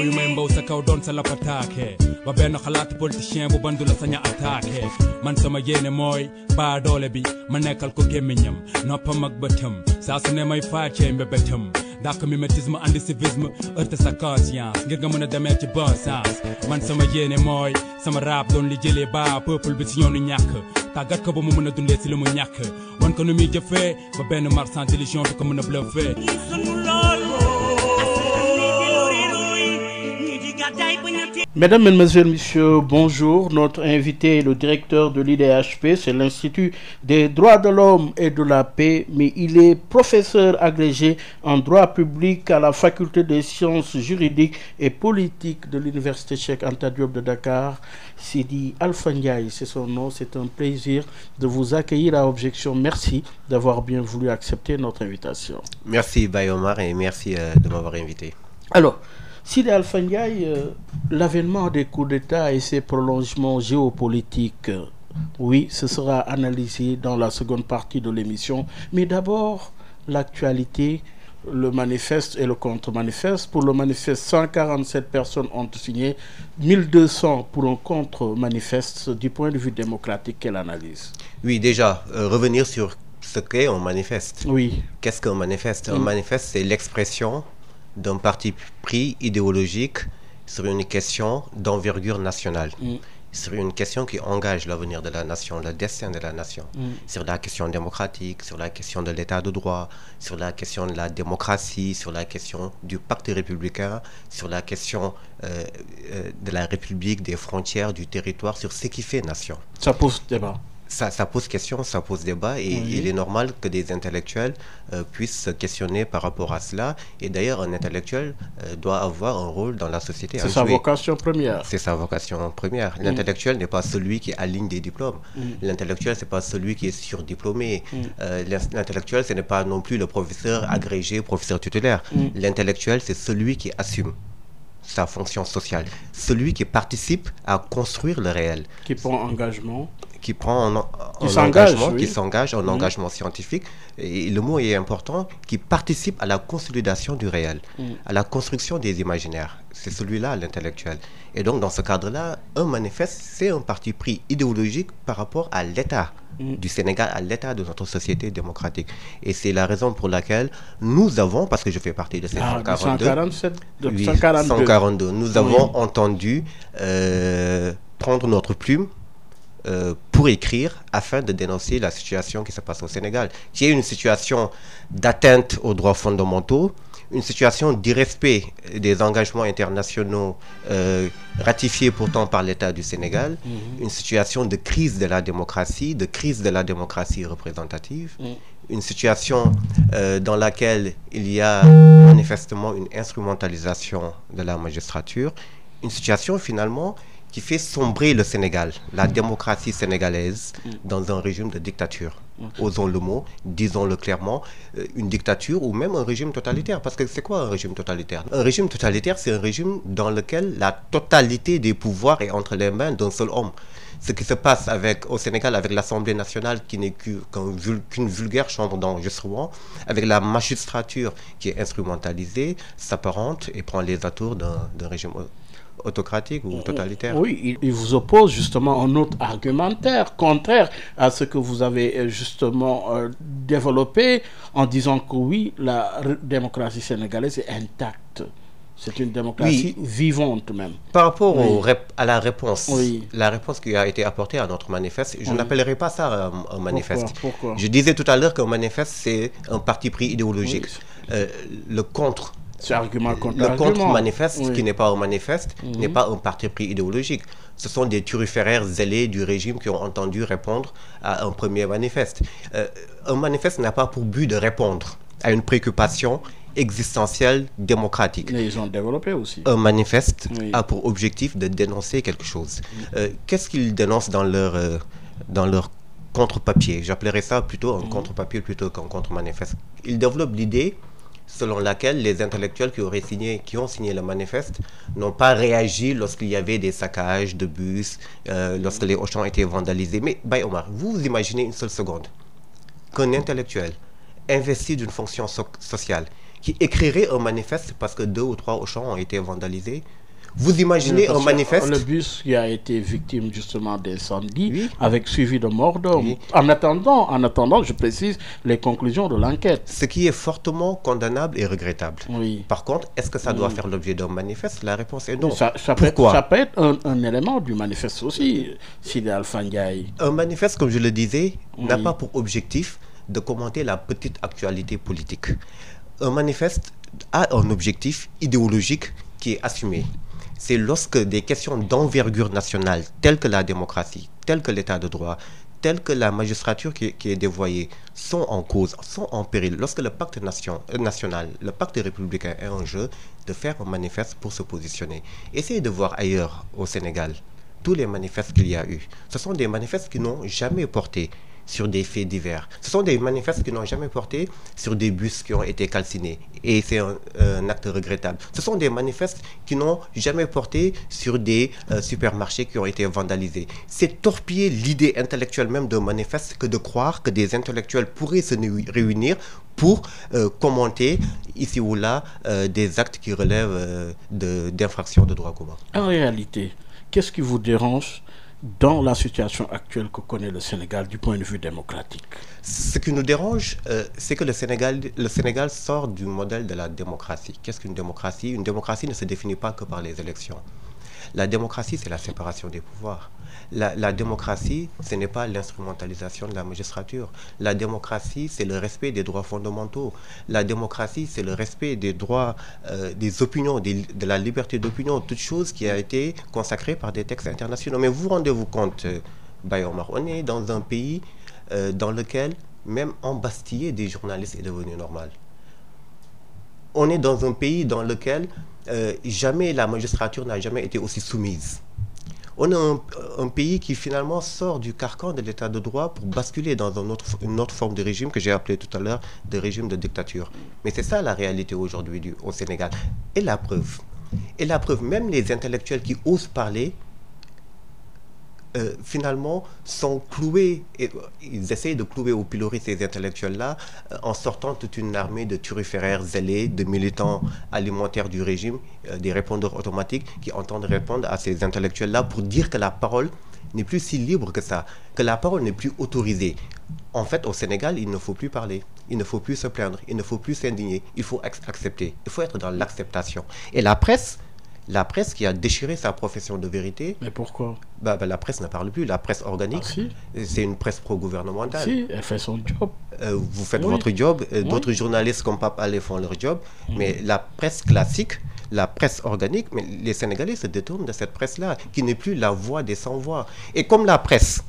flow yu may mbaw sa kaw doon sa lapataake ba benn xalaat politicien bu bandu la saña attaqué man sama yéene mooy baa doole bi ma nekkal ko gémmiñam noppam ak bëtam saa su ne may faacee mbébétam dàq mimétisme andi civisme heurte sa conscience ngir nga mën a demee ci bon sens man sama yéene mooy sama rap doon li jëlee baa peuple bi si ñoonu ñàkk tàggat ko ba mu mën a dundee si li mu ñàkk wan ko nu muy jëfee ba benn marchand d'illusion du ko mën a bluffé. Mesdames, Mesdemoiselles, Messieurs, bonjour. Notre invité est le directeur de l'IDHP, c'est l'Institut des droits de l'homme et de la paix, mais il est professeur agrégé en droit public à la faculté des sciences juridiques et politiques de l'Université Cheikh Anta Diop de Dakar. Sidi Alpha Ndiaye, c'est son nom. C'est un plaisir de vous accueillir à Objection. Merci d'avoir bien voulu accepter notre invitation. Merci Baye Omar et merci de m'avoir invité. Alors, Sidi Alpha Ndiaye, l'avènement des coups d'État et ses prolongements géopolitiques, oui, ce sera analysé dans la seconde partie de l'émission. Mais d'abord, l'actualité, le manifeste et le contre-manifeste. Pour le manifeste, 147 personnes ont signé, 1200 pour un contre-manifeste. Du point de vue démocratique, quelle analyse? Oui, déjà, revenir sur ce qu'est un manifeste. Oui. Qu'est-ce qu'un manifeste? Un manifeste, c'est l'expression d'un parti pris idéologique sur une question d'envergure nationale, sur une question qui engage l'avenir de la nation, le destin de la nation, sur la question démocratique, sur la question de l'état de droit, sur la question de la démocratie, sur la question du pacte républicain, sur la question de la République, des frontières, du territoire, sur ce qui fait nation. Ça pose débat. Ça pose question, ça pose débat et il est normal que des intellectuels puissent se questionner par rapport à cela. Et d'ailleurs, un intellectuel doit avoir un rôle dans la société. C'est sa vocation première. C'est sa vocation première. L'intellectuel n'est pas celui qui aligne des diplômes. L'intellectuel, ce n'est pas celui qui est surdiplômé. L'intellectuel, ce n'est pas non plus le professeur agrégé, professeur tutélaire. L'intellectuel, c'est celui qui assume sa fonction sociale. Celui qui participe à construire le réel. Qui prend engagement. Qui prend qui s'engage en engagement scientifique, et le mot est important, qui participe à la consolidation du réel, à la construction des imaginaires. C'est celui-là l'intellectuel. Et donc dans ce cadre-là, un manifeste, c'est un parti pris idéologique par rapport à l'État du Sénégal, à l'état de notre société démocratique. Et c'est la raison pour laquelle nous avons, parce que je fais partie de ces 142, nous avons entendu prendre notre plume pour écrire afin de dénoncer la situation qui se passe au Sénégal, qui est une situation d'atteinte aux droits fondamentaux, une situation d'irrespect des engagements internationaux ratifiés pourtant par l'État du Sénégal, une situation de crise de la démocratie représentative, une situation dans laquelle il y a manifestement une instrumentalisation de la magistrature, une situation finalement qui fait sombrer le Sénégal, la démocratie sénégalaise, dans un régime de dictature. Osons le mot, disons-le clairement, une dictature ou même un régime totalitaire. Parce que c'est quoi un régime totalitaire? Un régime totalitaire, c'est un régime dans lequel la totalité des pouvoirs est entre les mains d'un seul homme. Ce qui se passe au Sénégal avec l'Assemblée nationale qui n'est qu'une vulgaire chambre d'enregistrement, avec la magistrature qui est instrumentalisée, s'apparente et prend les atours d'un régime autocratique ou totalitaire. Oui, il vous oppose justement un autre argumentaire contraire à ce que vous avez justement développé en disant que oui, la démocratie sénégalaise est intacte. C'est une démocratie vivante même. Par rapport à la réponse qui a été apportée à notre manifeste, je n'appellerai pas ça un manifeste. Pourquoi? Je disais tout à l'heure qu'un manifeste, c'est un parti pris idéologique. Le contre-manifeste, qui n'est pas un manifeste, n'est pas un parti pris idéologique. Ce sont des turiféraires zélés du régime qui ont entendu répondre à un premier manifeste. Un manifeste n'a pas pour but de répondre à une préoccupation existentielle démocratique. Mais ils ont développé aussi. Un manifeste a pour objectif de dénoncer quelque chose. Qu'est-ce qu'ils dénoncent dans leur contre-papier? J'appellerais ça plutôt un contre-papier plutôt qu'un contre-manifeste. Ils développent l'idée selon laquelle les intellectuels qui ont signé le manifeste n'ont pas réagi lorsqu'il y avait des saccages de bus, lorsque les Auchan étaient vandalisés. Mais Baye Omar, vous imaginez une seule seconde qu'un intellectuel investi d'une fonction sociale qui écrirait un manifeste parce que 2 ou 3 Auchan ont été vandalisés. Vous imaginez un manifeste... Le bus qui a été victime justement d'incendie, Oui. avec suivi de mort d'homme. Oui. En attendant, je précise, les conclusions de l'enquête. Ce qui est fortement condamnable et regrettable. Oui. Par contre, est-ce que ça doit faire l'objet d'un manifeste? La réponse est non. Ça Pourquoi? peut être un élément du manifeste aussi, Sidi Alpha Ndiaye. Un manifeste, comme je le disais, n'a Oui. pas pour objectif de commenter la petite actualité politique. Un manifeste a un objectif idéologique qui est assumé. C'est lorsque des questions d'envergure nationale, telles que la démocratie, telles que l'état de droit, telles que la magistrature qui est dévoyée, sont en cause, sont en péril. Lorsque le pacte national, le pacte républicain est en jeu, de faire un manifeste pour se positionner. Essayez de voir ailleurs au Sénégal tous les manifestes qu'il y a eu. Ce sont des manifestes qui n'ont jamais porté sur des faits divers. Ce sont des manifestes qui n'ont jamais porté sur des bus qui ont été calcinés. Et c'est un acte regrettable. Ce sont des manifestes qui n'ont jamais porté sur des supermarchés qui ont été vandalisés. C'est torpiller l'idée intellectuelle même d'un manifeste que de croire que des intellectuels pourraient se réunir pour commenter ici ou là des actes qui relèvent d'infractions de droit commun. En réalité, qu'est-ce qui vous dérange dans la situation actuelle que connaît le Sénégal du point de vue démocratique? Ce qui nous dérange, c'est que le Sénégal sort du modèle de la démocratie. Qu'est-ce qu'une démocratie? Une démocratie ne se définit pas que par les élections. La démocratie, c'est la séparation des pouvoirs. La démocratie, ce n'est pas l'instrumentalisation de la magistrature. La démocratie, c'est le respect des droits fondamentaux. La démocratie, c'est le respect des droits, des opinions, de la liberté d'opinion, toute chose qui a été consacrée par des textes internationaux. Mais vous rendez-vous compte, Bayomar, on est dans un pays dans lequel même embastiller des journalistes est devenu normal. On est dans un pays dans lequel jamais la magistrature n'a jamais été aussi soumise. On est un pays qui finalement sort du carcan de l'état de droit pour basculer dans une autre forme de régime que j'ai appelé tout à l'heure de régime de dictature. Mais c'est ça la réalité aujourd'hui au Sénégal. Et la preuve, même les intellectuels qui osent parler, finalement, sont cloués, et ils essayent de clouer au pilori ces intellectuels-là en sortant toute une armée de turiféraires zélés, de militants alimentaires du régime, des répondeurs automatiques qui entendent répondre à ces intellectuels-là pour dire que la parole n'est plus si libre que ça, que la parole n'est plus autorisée. En fait, au Sénégal, il ne faut plus parler, il ne faut plus se plaindre, il ne faut plus s'indigner, il faut accepter, il faut être dans l'acceptation. Et la presse qui a déchiré sa profession de vérité. Mais pourquoi? La presse ne parle plus. La presse organique, c'est une presse pro-gouvernementale. Si, elle fait son job. Vous faites votre job. D'autres journalistes comme Pape Alé font leur job. Mais la presse classique, la presse organique, mais les Sénégalais se détournent de cette presse-là, qui n'est plus la voix des sans-voix. Et comme la presse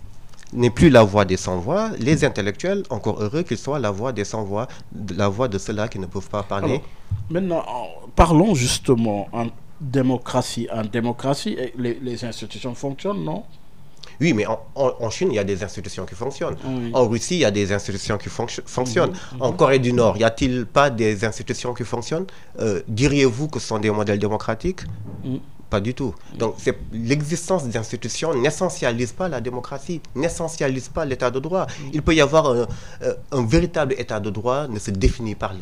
n'est plus la voix des sans-voix, les intellectuels, encore heureux qu'ils soient la voix des sans-voix, la voix de ceux-là qui ne peuvent pas parler. Alors, maintenant, parlons justement en démocratie. En démocratie, les institutions fonctionnent, non? Oui, mais en Chine, il y a des institutions qui fonctionnent. Oui. En Russie, il y a des institutions qui fonctionnent. En Corée du Nord, y a-t-il pas des institutions qui fonctionnent? Diriez-vous que ce sont des modèles démocratiques? Pas du tout. Donc, l'existence des institutions n'essentialise pas la démocratie, n'essentialise pas l'état de droit. Il peut y avoir un véritable état de droit ne se définit pas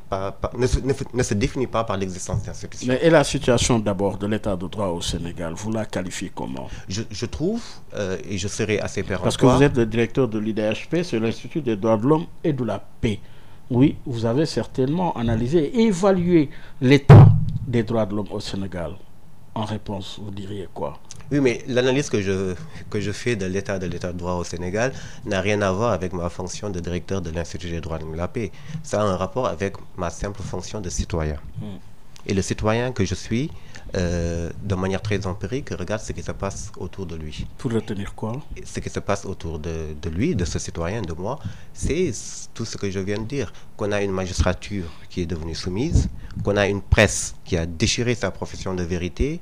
par l'existence d'institutions. Et la situation d'abord de l'état de droit au Sénégal, vous la qualifiez comment? Je trouve, et je serai assez péremptoire... Parce que vous êtes le directeur de l'IDHP, c'est l'Institut des droits de l'homme et de la paix. Oui, vous avez certainement analysé et évalué l'état des droits de l'homme au Sénégal. En réponse, vous diriez quoi? Oui, mais l'analyse que je fais de l'état de droit au Sénégal n'a rien à voir avec ma fonction de directeur de l'Institut des droits de la paix. Ça a un rapport avec ma simple fonction de citoyen. Et le citoyen que je suis, de manière très empirique, regarde ce qui se passe autour de lui. Pour retenir quoi? Ce qui se passe autour de lui, de ce citoyen, de moi, c'est tout ce que je viens de dire. Qu'on a une magistrature qui est devenue soumise, qu'on a une presse qui a déchiré sa profession de vérité,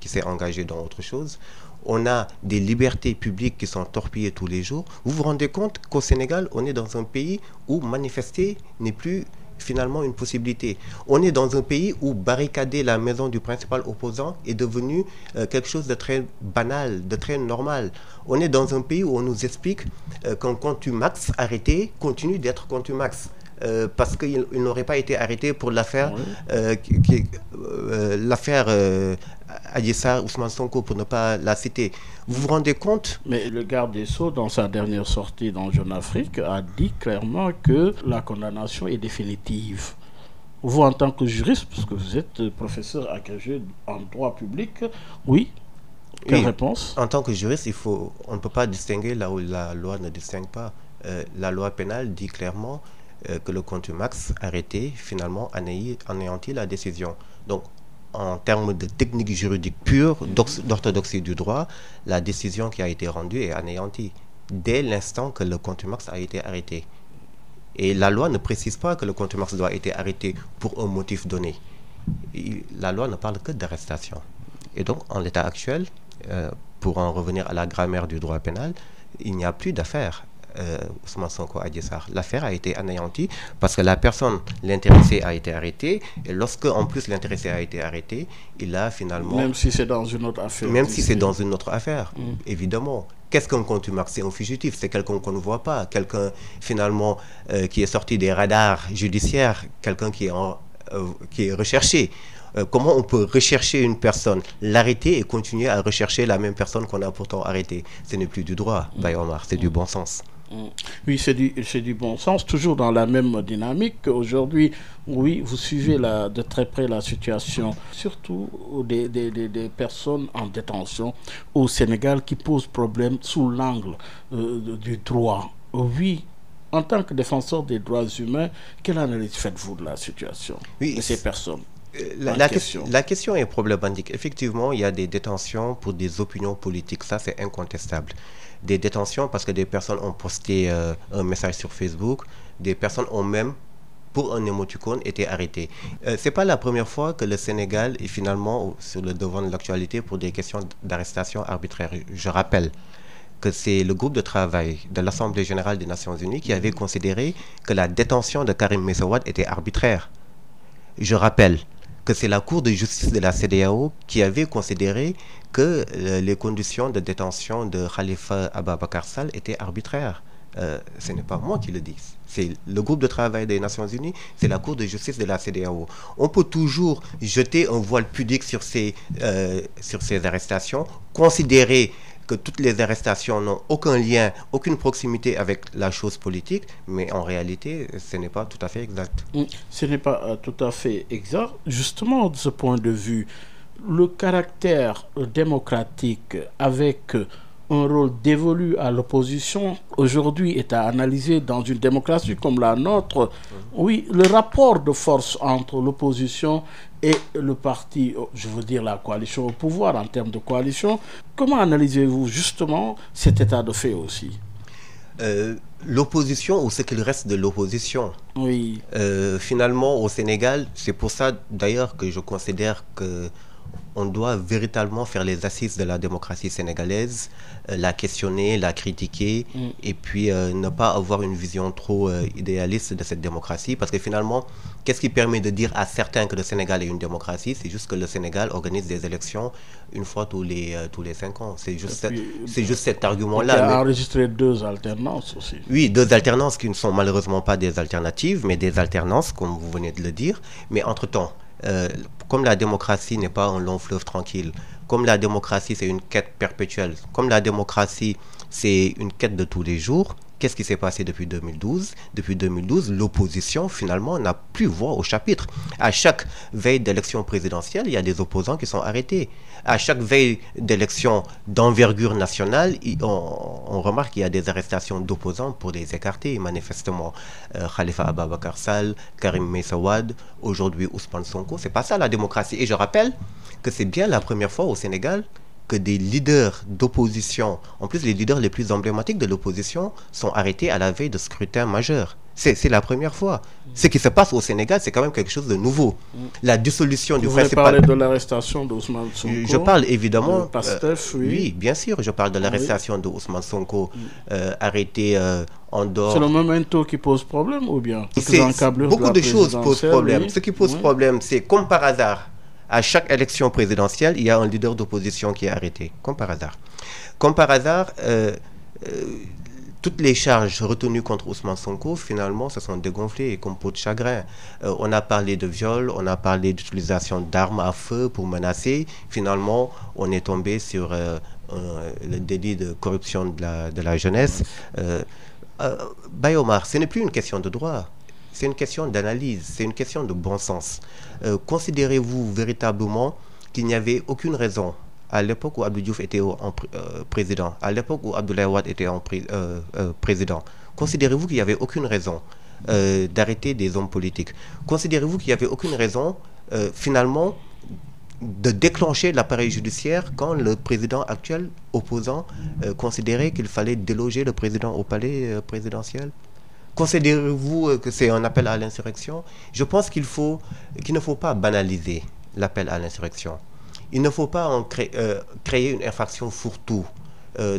qui s'est engagée dans autre chose. On a des libertés publiques qui sont torpillées tous les jours. Vous vous rendez compte qu'au Sénégal, on est dans un pays où manifester n'est plus finalement une possibilité. On est dans un pays où barricader la maison du principal opposant est devenu quelque chose de très banal, de très normal. On est dans un pays où on nous explique qu'un contumax arrêté continue d'être contumax. parce qu'il n'aurait pas été arrêté pour l'affaire Adji Sarr, Ousmane Sonko, pour ne pas la citer. Vous vous rendez compte? Mais le garde des Sceaux, dans sa dernière sortie dans Jeune Afrique, a dit clairement que la condamnation est définitive. Vous, en tant que juriste, parce que vous êtes professeur agrégé en droit public, oui. Quelle réponse? En tant que juriste, on ne peut pas distinguer là où la loi ne distingue pas. La loi pénale dit clairement que le contumax arrêté, finalement, anéantit la décision. Donc, en termes de technique juridique pure, d'orthodoxie du droit, la décision qui a été rendue est anéantie dès l'instant que le contumax a été arrêté. Et la loi ne précise pas que le contumax doit être arrêté pour un motif donné. La loi ne parle que d'arrestation. Et donc, en l'état actuel, pour en revenir à la grammaire du droit pénal, il n'y a plus d'affaire. Ousmane Sonko Adji Sarr. L'affaire a été anéantie parce que la personne, l'intéressé, a été arrêté. Et lorsque, en plus, l'intéressé a été arrêté, il a finalement... Même si c'est dans une autre affaire. Même si c'est dans une autre affaire, évidemment. Qu'est-ce qu'un contumax? C'est un fugitif, c'est quelqu'un qu'on ne voit pas, quelqu'un, finalement, qui est sorti des radars judiciaires, quelqu'un qui est recherché. Comment on peut rechercher une personne, l'arrêter et continuer à rechercher la même personne qu'on a pourtant arrêtée? Ce n'est plus du droit, Baye Omar, c'est du bon sens. Oui, c'est du bon sens, toujours dans la même dynamique. Aujourd'hui, oui, vous suivez de très près la situation, surtout des personnes en détention au Sénégal qui posent problème sous l'angle du droit. Oui, en tant que défenseur des droits humains, quelle analyse faites-vous de la situation de ces personnes? La question est problématique. Effectivement, il y a des détentions pour des opinions politiques, ça c'est incontestable. Des détentions parce que des personnes ont posté un message sur Facebook, des personnes ont même, pour un émoticône, été arrêtées. C'est pas la première fois que le Sénégal est finalement sur le devant de l'actualité pour des questions d'arrestation arbitraire. Je rappelle que c'est le groupe de travail de l'Assemblée générale des Nations Unies qui avait considéré que la détention de Karim Meïssa Wade était arbitraire. Je rappelle que c'est la Cour de justice de la CEDEAO qui avait considéré que les conditions de détention de Khalifa Ababacar Sall étaient arbitraires. Ce n'est pas moi qui le dis, c'est le groupe de travail des Nations Unies, c'est la Cour de justice de la CEDEAO. On peut toujours jeter un voile pudique sur ces arrestations, considérer que toutes les arrestations n'ont aucun lien, aucune proximité avec la chose politique, mais en réalité, ce n'est pas tout à fait exact. Ce n'est pas tout à fait exact. Justement, de ce point de vue, le caractère démocratique avec un rôle dévolu à l'opposition, aujourd'hui, est à analyser dans une démocratie comme la nôtre. Oui, le rapport de force entre l'opposition et le parti, je veux dire la coalition au pouvoir, en termes de coalition. Comment analysez-vous justement cet état de fait aussi? L'opposition ou ce qu'il reste de l'opposition. Oui. Finalement, au Sénégal, c'est pour ça d'ailleurs que je considère que on doit véritablement faire les assises de la démocratie sénégalaise, la questionner, la critiquer, et puis ne pas avoir une vision trop idéaliste de cette démocratie, parce que finalement, qu'est-ce qui permet de dire à certains que le Sénégal est une démocratie? C'est juste que le Sénégal organise des élections une fois tous les 5 ans. C'est juste cet argument-là. Il a enregistré 2 alternances aussi. Oui, 2 alternances qui ne sont malheureusement pas des alternatives, mais des alternances, comme vous venez de le dire. Mais entre-temps, comme la démocratie n'est pas un long fleuve tranquille, comme la démocratie c'est une quête perpétuelle, comme la démocratie c'est une quête de tous les jours, qu'est-ce qui s'est passé depuis 2012? Depuis 2012, l'opposition finalement n'a plus voix au chapitre. À chaque veille d'élection présidentielle, il y a des opposants qui sont arrêtés. À chaque veille d'élection d'envergure nationale, on remarque qu'il y a des arrestations d'opposants pour les écarter, manifestement. Khalifa Ababacar Sall, Karim Meïssa Wade, aujourd'hui Ousmane Sonko. C'est pas ça la démocratie. Et je rappelle que c'est bien la première fois au Sénégal que des leaders d'opposition, en plus les leaders les plus emblématiques de l'opposition, sont arrêtés à la veille de scrutins majeurs. C'est la première fois. Ce qui se passe au Sénégal, c'est quand même quelque chose de nouveau. La dissolution du principal... Vous parlez de l'arrestation d'Ousmane Sonko? Je parle évidemment... Pastef, oui. Oui, bien sûr, je parle de l'arrestation d'Ousmane Sonko, arrêté en dehors... C'est le momento qui pose problème ou bien? Beaucoup de choses posent problème. Oui. Ce qui pose problème, c'est comme par hasard, à chaque élection présidentielle, il y a un leader d'opposition qui est arrêté, comme par hasard. Comme par hasard, toutes les charges retenues contre Ousmane Sonko, finalement, se sont dégonflées comme peau de chagrin. On a parlé de viol, on a parlé d'utilisation d'armes à feu pour menacer. Finalement, on est tombé sur le délit de corruption de la jeunesse. Baye Omar, ce n'est plus une question de droit. C'est une question d'analyse, c'est une question de bon sens. Considérez-vous véritablement qu'il n'y avait aucune raison, à l'époque où Abdou Diouf était président, à l'époque où Abdoulaye Wade était président, considérez-vous qu'il n'y avait aucune raison d'arrêter des hommes politiques? Considérez-vous qu'il n'y avait aucune raison, finalement, de déclencher l'appareil judiciaire quand le président actuel opposant considérait qu'il fallait déloger le président au palais présidentiel? Considérez-vous que c'est un appel à l'insurrection? Je pense qu'il ne faut pas banaliser l'appel à l'insurrection. Il ne faut pas créer une infraction fourre-tout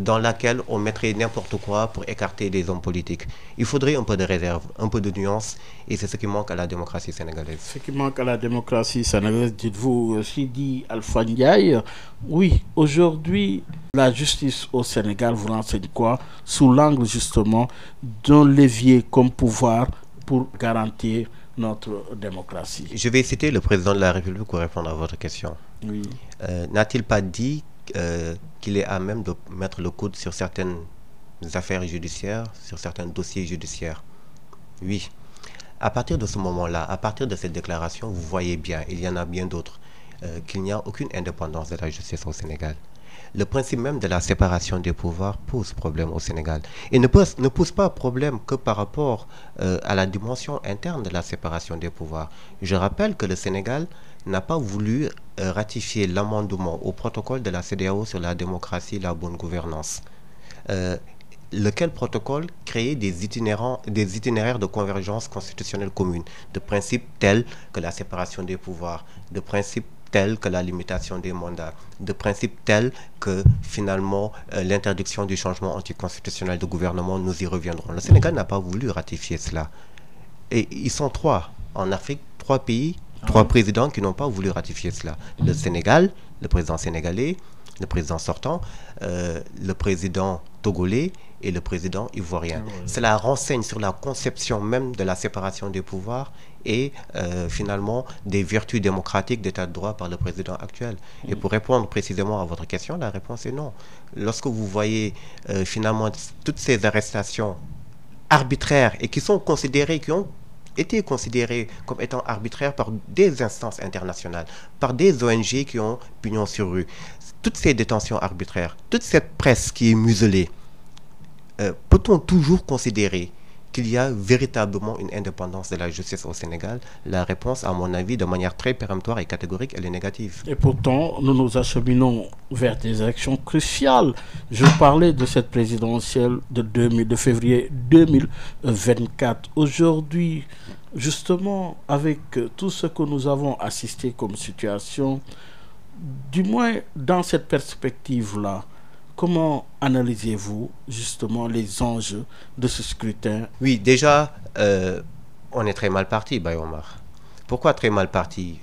dans laquelle on mettrait n'importe quoi pour écarter des hommes politiques. Il faudrait un peu de réserve, un peu de nuance, et c'est ce qui manque à la démocratie sénégalaise. Ce qui manque à la démocratie sénégalaise, dites-vous, Sidi Alpha Ndiaye. Oui, aujourd'hui, la justice au Sénégal vous renseigne quoi? Sous l'angle justement d'un levier comme pouvoir pour garantir notre démocratie. Je vais citer le président de la République pour répondre à votre question. Oui. N'a-t-il pas dit qu'il est à même de mettre le coude sur certaines affaires judiciaires, sur certains dossiers judiciaires? Oui. À partir de ce moment-là, à partir de cette déclaration, vous voyez bien, il y en a bien d'autres, qu'il n'y a aucune indépendance de la justice au Sénégal. Le principe même de la séparation des pouvoirs pose problème au Sénégal. Et ne pose pas problème que par rapport à la dimension interne de la séparation des pouvoirs. Je rappelle que le Sénégal n'a pas voulu ratifier l'amendement au protocole de la CEDEAO sur la démocratie et la bonne gouvernance. Lequel protocole créait des itinéraires de convergence constitutionnelle commune, de principes tels que la séparation des pouvoirs, de principes tels que la limitation des mandats, de principes tels que finalement l'interdiction du changement anticonstitutionnel de gouvernement, nous y reviendrons. Le Sénégal n'a pas voulu ratifier cela. Et ils sont trois. En Afrique, 3 pays, 3 présidents qui n'ont pas voulu ratifier cela. Le Sénégal, le président sénégalais, le président sortant, le président togolais et le président ivoirien. Cela renseigne sur la conception même de la séparation des pouvoirs et finalement des vertus démocratiques d'état de droit par le président actuel. Et pour répondre précisément à votre question, la réponse est non. Lorsque vous voyez finalement toutes ces arrestations arbitraires et qui ont été considérées comme étant arbitraires par des instances internationales, par des ONG qui ont pignon sur rue, toutes ces détentions arbitraires, toute cette presse qui est muselée, peut-on toujours considérer qu'il y a véritablement une indépendance de la justice au Sénégal? La réponse, à mon avis, de manière très péremptoire et catégorique, elle est négative. Et pourtant, nous nous acheminons vers des élections cruciales. Je parlais de cette présidentielle de février 2024. Aujourd'hui, justement, avec tout ce que nous avons assisté comme situation, du moins dans cette perspective-là, comment analysez-vous justement les enjeux de ce scrutin? Oui, déjà, on est très mal parti, Baye Omar. Pourquoi très mal parti?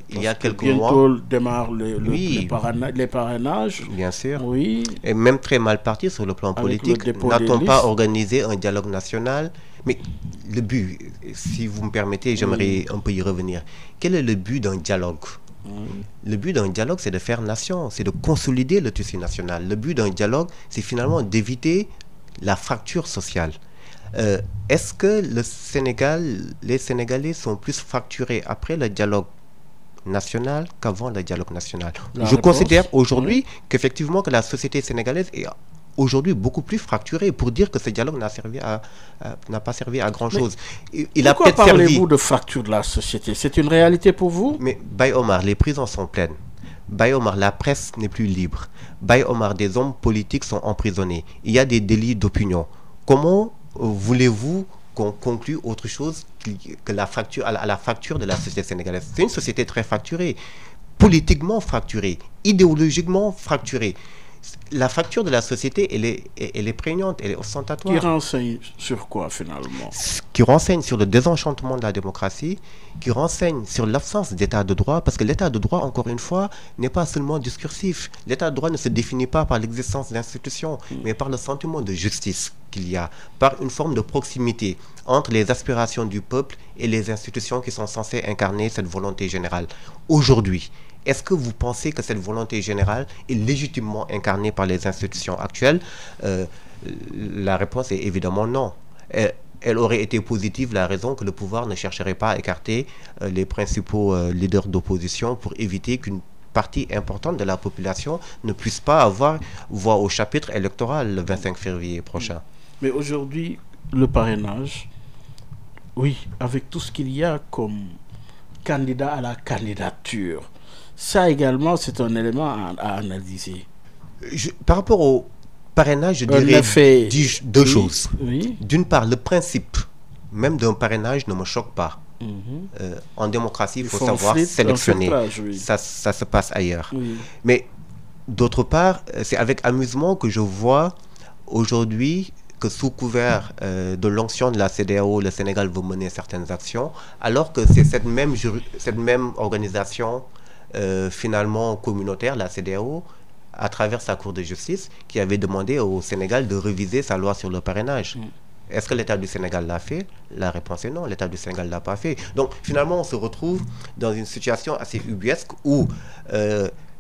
Il y a quelques mois... Bientôt démarrent les parrainages. Bien sûr. Oui. Et même très mal parti sur le plan politique. N'a-t-on pas organisé un dialogue national? Mais le but, si vous me permettez, j'aimerais un peu y revenir. Quel est le but d'un dialogue? Le but d'un dialogue, c'est de faire nation, c'est de consolider le tissu national. Le but d'un dialogue, c'est finalement d'éviter la fracture sociale. Est-ce que les Sénégalais sont plus fracturés après le dialogue national qu'avant le dialogue national? Je considère aujourd'hui qu'effectivement que la société sénégalaise est aujourd'hui beaucoup plus fracturée, pour dire que ce dialogue n'a pas servi à grand chose. Pourquoi parlez-vous de fracture de la société? C'est une réalité pour vous? Mais Baye Omar, les prisons sont pleines. Baye Omar, la presse n'est plus libre. Baye Omar, des hommes politiques sont emprisonnés. Il y a des délits d'opinion. Comment voulez-vous qu'on conclue autre chose que la fracture, à la fracture de la société sénégalaise? C'est une société très fracturée, politiquement fracturée, idéologiquement fracturée. La fracture de la société, elle est prégnante, elle est ostentatoire. Qui renseigne sur quoi finalement? Qui renseigne sur le désenchantement de la démocratie, qui renseigne sur l'absence d'état de droit, parce que l'état de droit, encore une fois, n'est pas seulement discursif. L'état de droit ne se définit pas par l'existence d'institutions, mais par le sentiment de justice qu'il y a, par une forme de proximité entre les aspirations du peuple et les institutions qui sont censées incarner cette volonté générale. Aujourd'hui, est-ce que vous pensez que cette volonté générale est légitimement incarnée par les institutions actuelles? La réponse est évidemment non. Elle aurait été positive, la raison que le pouvoir ne chercherait pas à écarter les principaux leaders d'opposition pour éviter qu'une partie importante de la population ne puisse pas avoir voix au chapitre électoral le 25 février prochain. Mais aujourd'hui, le parrainage, oui, avec tout ce qu'il y a comme candidat à la candidature, ça également, c'est un élément à analyser. Par rapport au parrainage, je dirais deux choses. Oui. D'une part, le principe même d'un parrainage ne me choque pas. En démocratie, il faut savoir sélectionner. Oui. Ça se passe ailleurs. Oui. Mais d'autre part, c'est avec amusement que je vois aujourd'hui que sous couvert de l'onction de la CEDEAO, le Sénégal veut mener certaines actions, alors que c'est cette même organisation finalement communautaire, la CEDEAO, à travers sa Cour de justice, qui avait demandé au Sénégal de réviser sa loi sur le parrainage. Est-ce que l'État du Sénégal l'a fait? La réponse est non, l'État du Sénégal ne l'a pas fait. Donc finalement, on se retrouve dans une situation assez ubuesque où,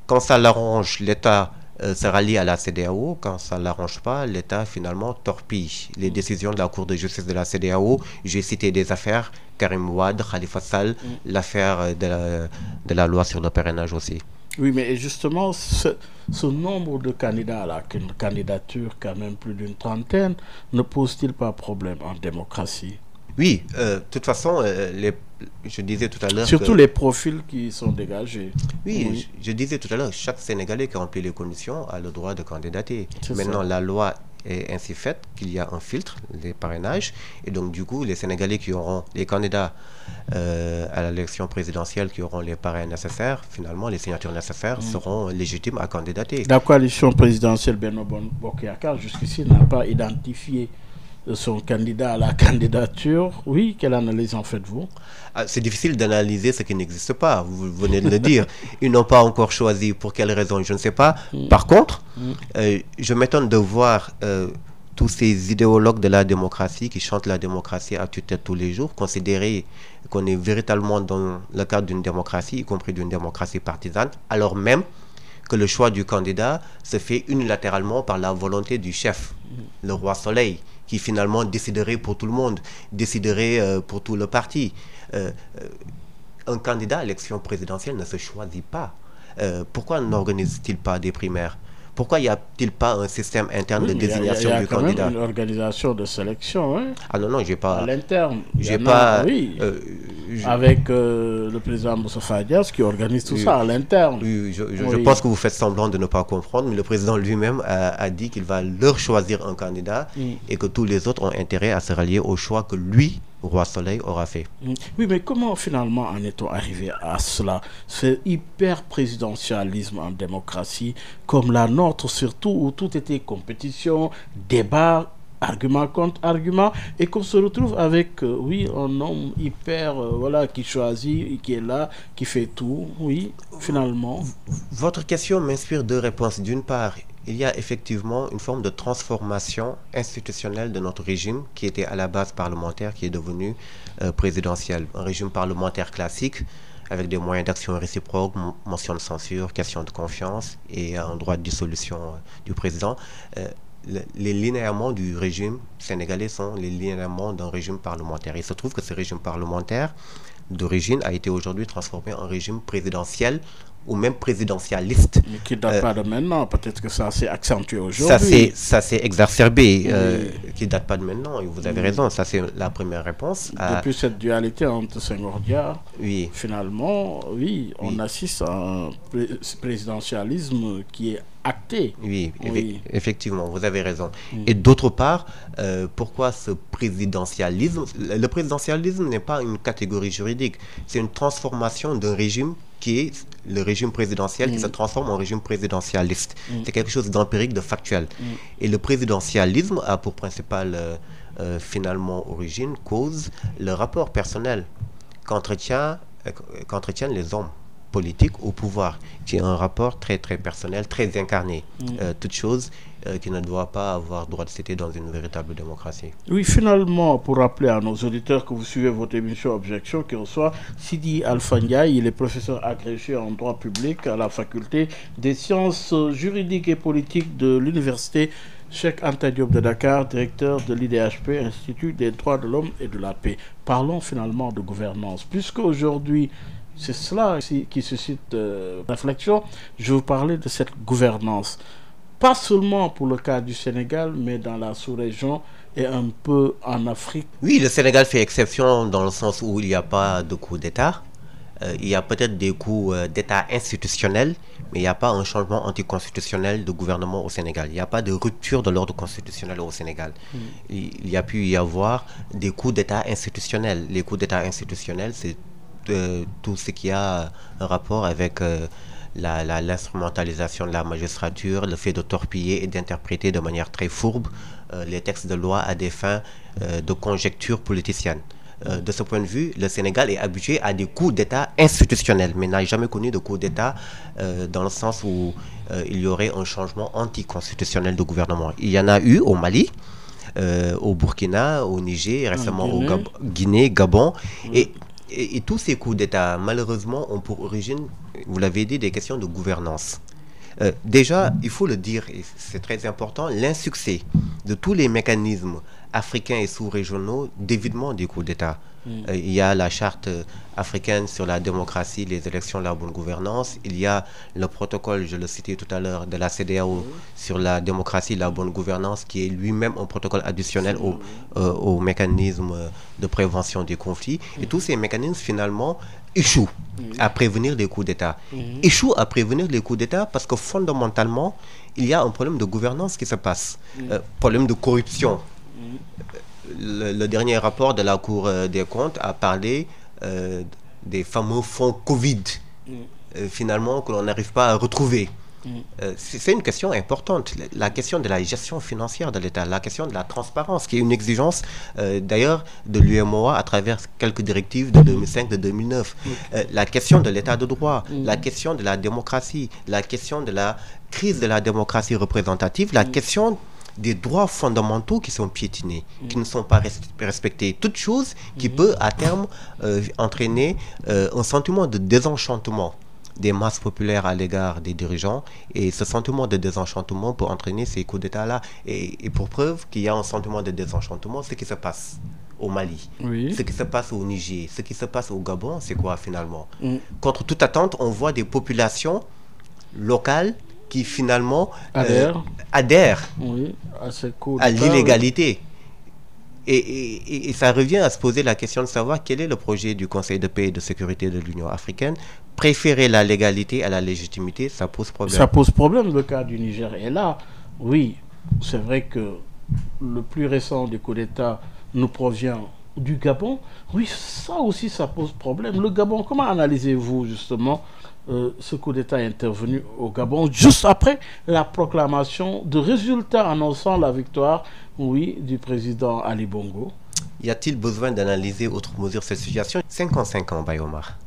quand ça l'arrange, l'État se rallie à la CEDEAO. Quand ça ne l'arrange pas, l'État finalement torpille les décisions de la Cour de justice de la CEDEAO. J'ai cité des affaires, Karim Wade, Khalifa Sall, l'affaire de la loi sur le parrainage aussi. Oui, mais justement, ce nombre de candidats à la candidature, quand même plus d'une trentaine, ne pose-t-il pas problème en démocratie? Oui, de toute façon, je disais tout à l'heure... Surtout les profils qui sont dégagés. Oui, je disais tout à l'heure, chaque Sénégalais qui remplit les conditions a le droit de candidater. Maintenant, la loi est ainsi faite qu'il y a un filtre, les parrainages, et donc du coup, les Sénégalais qui auront, les candidats à l'élection présidentielle qui auront les parrains nécessaires, finalement, les signatures nécessaires seront légitimes à candidater. La coalition présidentielle Benno Bokk Yakaar, jusqu'ici, n'a pas identifié son candidat à la candidature. Oui, quelle analyse en faites-vous? C'est difficile d'analyser ce qui n'existe pas, vous venez de le dire. Ils n'ont pas encore choisi, pour quelle raison, je ne sais pas. Par contre, je m'étonne de voir tous ces idéologues de la démocratie qui chantent la démocratie à tue-tête tous les jours, considérer qu'on est véritablement dans le cadre d'une démocratie, y compris d'une démocratie partisane, alors même que le choix du candidat se fait unilatéralement par la volonté du chef, le roi Soleil, qui finalement déciderait pour tout le monde, déciderait pour tout le parti. Un candidat à l'élection présidentielle ne se choisit pas. Pourquoi n'organise-t-il pas des primaires? Pourquoi n'y a-t-il pas un système interne de désignation du candidat? Il y a une organisation de sélection. Hein? Ah non, non, j'ai pas... À l'interne. J'ai pas... Oui, avec le président Moustapha Dias qui organise tout ça à l'interne. Oui, je pense que vous faites semblant de ne pas comprendre, mais le président lui-même a dit qu'il va leur choisir un candidat et que tous les autres ont intérêt à se rallier au choix que lui, Roi Soleil, aura fait. Oui, mais comment finalement en est-on arrivé à cela? Ce hyper présidentialisme en démocratie, comme la nôtre surtout, où tout était compétition, débat, argument contre argument, et qu'on se retrouve avec, oui, un homme hyper, voilà, qui choisit, qui est là, qui fait tout, oui, finalement. Votre question m'inspire deux réponses. D'une part, il y a effectivement une forme de transformation institutionnelle de notre régime qui était à la base parlementaire, qui est devenu présidentiel. Un régime parlementaire classique avec des moyens d'action réciproques, motion de censure, question de confiance et un droit de dissolution du président. Les linéaments du régime sénégalais sont les linéaments d'un régime parlementaire. Il se trouve que ce régime parlementaire d'origine a été aujourd'hui transformé en régime présidentiel ou même présidentialiste. Mais qui ne date pas de maintenant, peut-être que ça s'est accentué aujourd'hui. Ça s'est exacerbé, qui ne date pas de maintenant, et vous avez raison, ça c'est la première réponse. Depuis cette dualité entre Senghor Dia, oui. Finalement, oui, on assiste à un présidentialisme qui est acté. Oui, Oui. effectivement, vous avez raison. Mm. Et d'autre part, pourquoi ce présidentialisme? Le présidentialisme n'est pas une catégorie juridique, c'est une transformation d'un régime qui est le régime présidentiel qui se transforme en régime présidentialiste. C'est quelque chose d'empirique, de factuel. Et le présidentialisme a pour principale finalement origine, cause, le rapport personnel qu'entretiennent les hommes politiques au pouvoir, qui est un rapport très très personnel, très incarné. Toute chose qui ne doit pas avoir droit de citer dans une véritable démocratie. Oui, finalement, pour rappeler à nos auditeurs que vous suivez votre émission Objection, qui reçoit Sidi Alpha Ndiaye, il est professeur agrégé en droit public à la faculté des sciences juridiques et politiques de l'université Cheikh Anta Diop de Dakar, directeur de l'IDHP, Institut des droits de l'homme et de la paix. Parlons finalement de gouvernance, puisque aujourd'hui, c'est cela qui suscite réflexion. Je vais vous parler de cette gouvernance. Pas seulement pour le cas du Sénégal, mais dans la sous-région et un peu en Afrique. Oui, le Sénégal fait exception dans le sens où il n'y a pas de coup d'État. Il y a peut-être des coups d'État institutionnels, mais il n'y a pas un changement anticonstitutionnel de gouvernement au Sénégal. Il n'y a pas de rupture de l'ordre constitutionnel au Sénégal. Il y a pu y avoir des coups d'État institutionnels. Les coups d'État institutionnels, c'est tout ce qui a un rapport avec l'instrumentalisation de la magistrature, le fait de torpiller et d'interpréter de manière très fourbe les textes de loi à des fins de conjecture politicienne. De ce point de vue, le Sénégal est habitué à des coups d'État institutionnels, mais n'a jamais connu de coups d'État dans le sens où il y aurait un changement anticonstitutionnel de gouvernement. Il y en a eu au Mali, au Burkina, au Niger, récemment au Guinée, Gabon, et tous ces coups d'État, malheureusement, ont pour origine, vous l'avez dit, des questions de gouvernance. Déjà, il faut le dire, et c'est très important, l'insuccès de tous les mécanismes africains et sous-régionaux d'évitement des coups d'État. Il y a la charte africaine sur la démocratie, les élections, la bonne gouvernance. Il y a le protocole, je le citais tout à l'heure, de la CEDEAO sur la démocratie, la bonne gouvernance, qui est lui-même un protocole additionnel au mécanisme de prévention des conflits. Et tous ces mécanismes, finalement, échouent à prévenir les coups d'État. Échouent à prévenir les coups d'État parce que fondamentalement, il y a un problème de gouvernance qui se passe. Problème de corruption. Le dernier rapport de la Cour des comptes a parlé des fameux fonds Covid, finalement, que l'on n'arrive pas à retrouver. C'est une question importante, la question de la gestion financière de l'État, la question de la transparence, qui est une exigence d'ailleurs de l'UMOA à travers quelques directives de 2005, de 2009. La question de l'État de droit, la question de la démocratie, la question de la crise de la démocratie représentative, la question des droits fondamentaux qui sont piétinés, qui ne sont pas respectés. Toute chose qui peut à terme entraîner un sentiment de désenchantement des masses populaires à l'égard des dirigeants, et ce sentiment de désenchantement peut entraîner ces coups d'État-là. Et pour preuve qu'il y a un sentiment de désenchantement, ce qui se passe au Mali, ce qui se passe au Niger, ce qui se passe au Gabon, c'est quoi finalement? Contre toute attente, on voit des populations locales qui finalement adhèrent à l'illégalité. Et ça revient à se poser la question de savoir quel est le projet du Conseil de paix et de sécurité de l'Union africaine. Préférer la légalité à la légitimité, ça pose problème. Ça pose problème, le cas du Niger. Et là, oui, c'est vrai que le plus récent des coups d'État nous provient du Gabon. Oui, ça aussi, ça pose problème. Le Gabon, comment analysez-vous justement ce coup d'État intervenu au Gabon juste après la proclamation de résultats annonçant la victoire, oui, du président Ali Bongo? Y a-t-il besoin d'analyser autre mesure cette situation? 55 ans, Bayomar.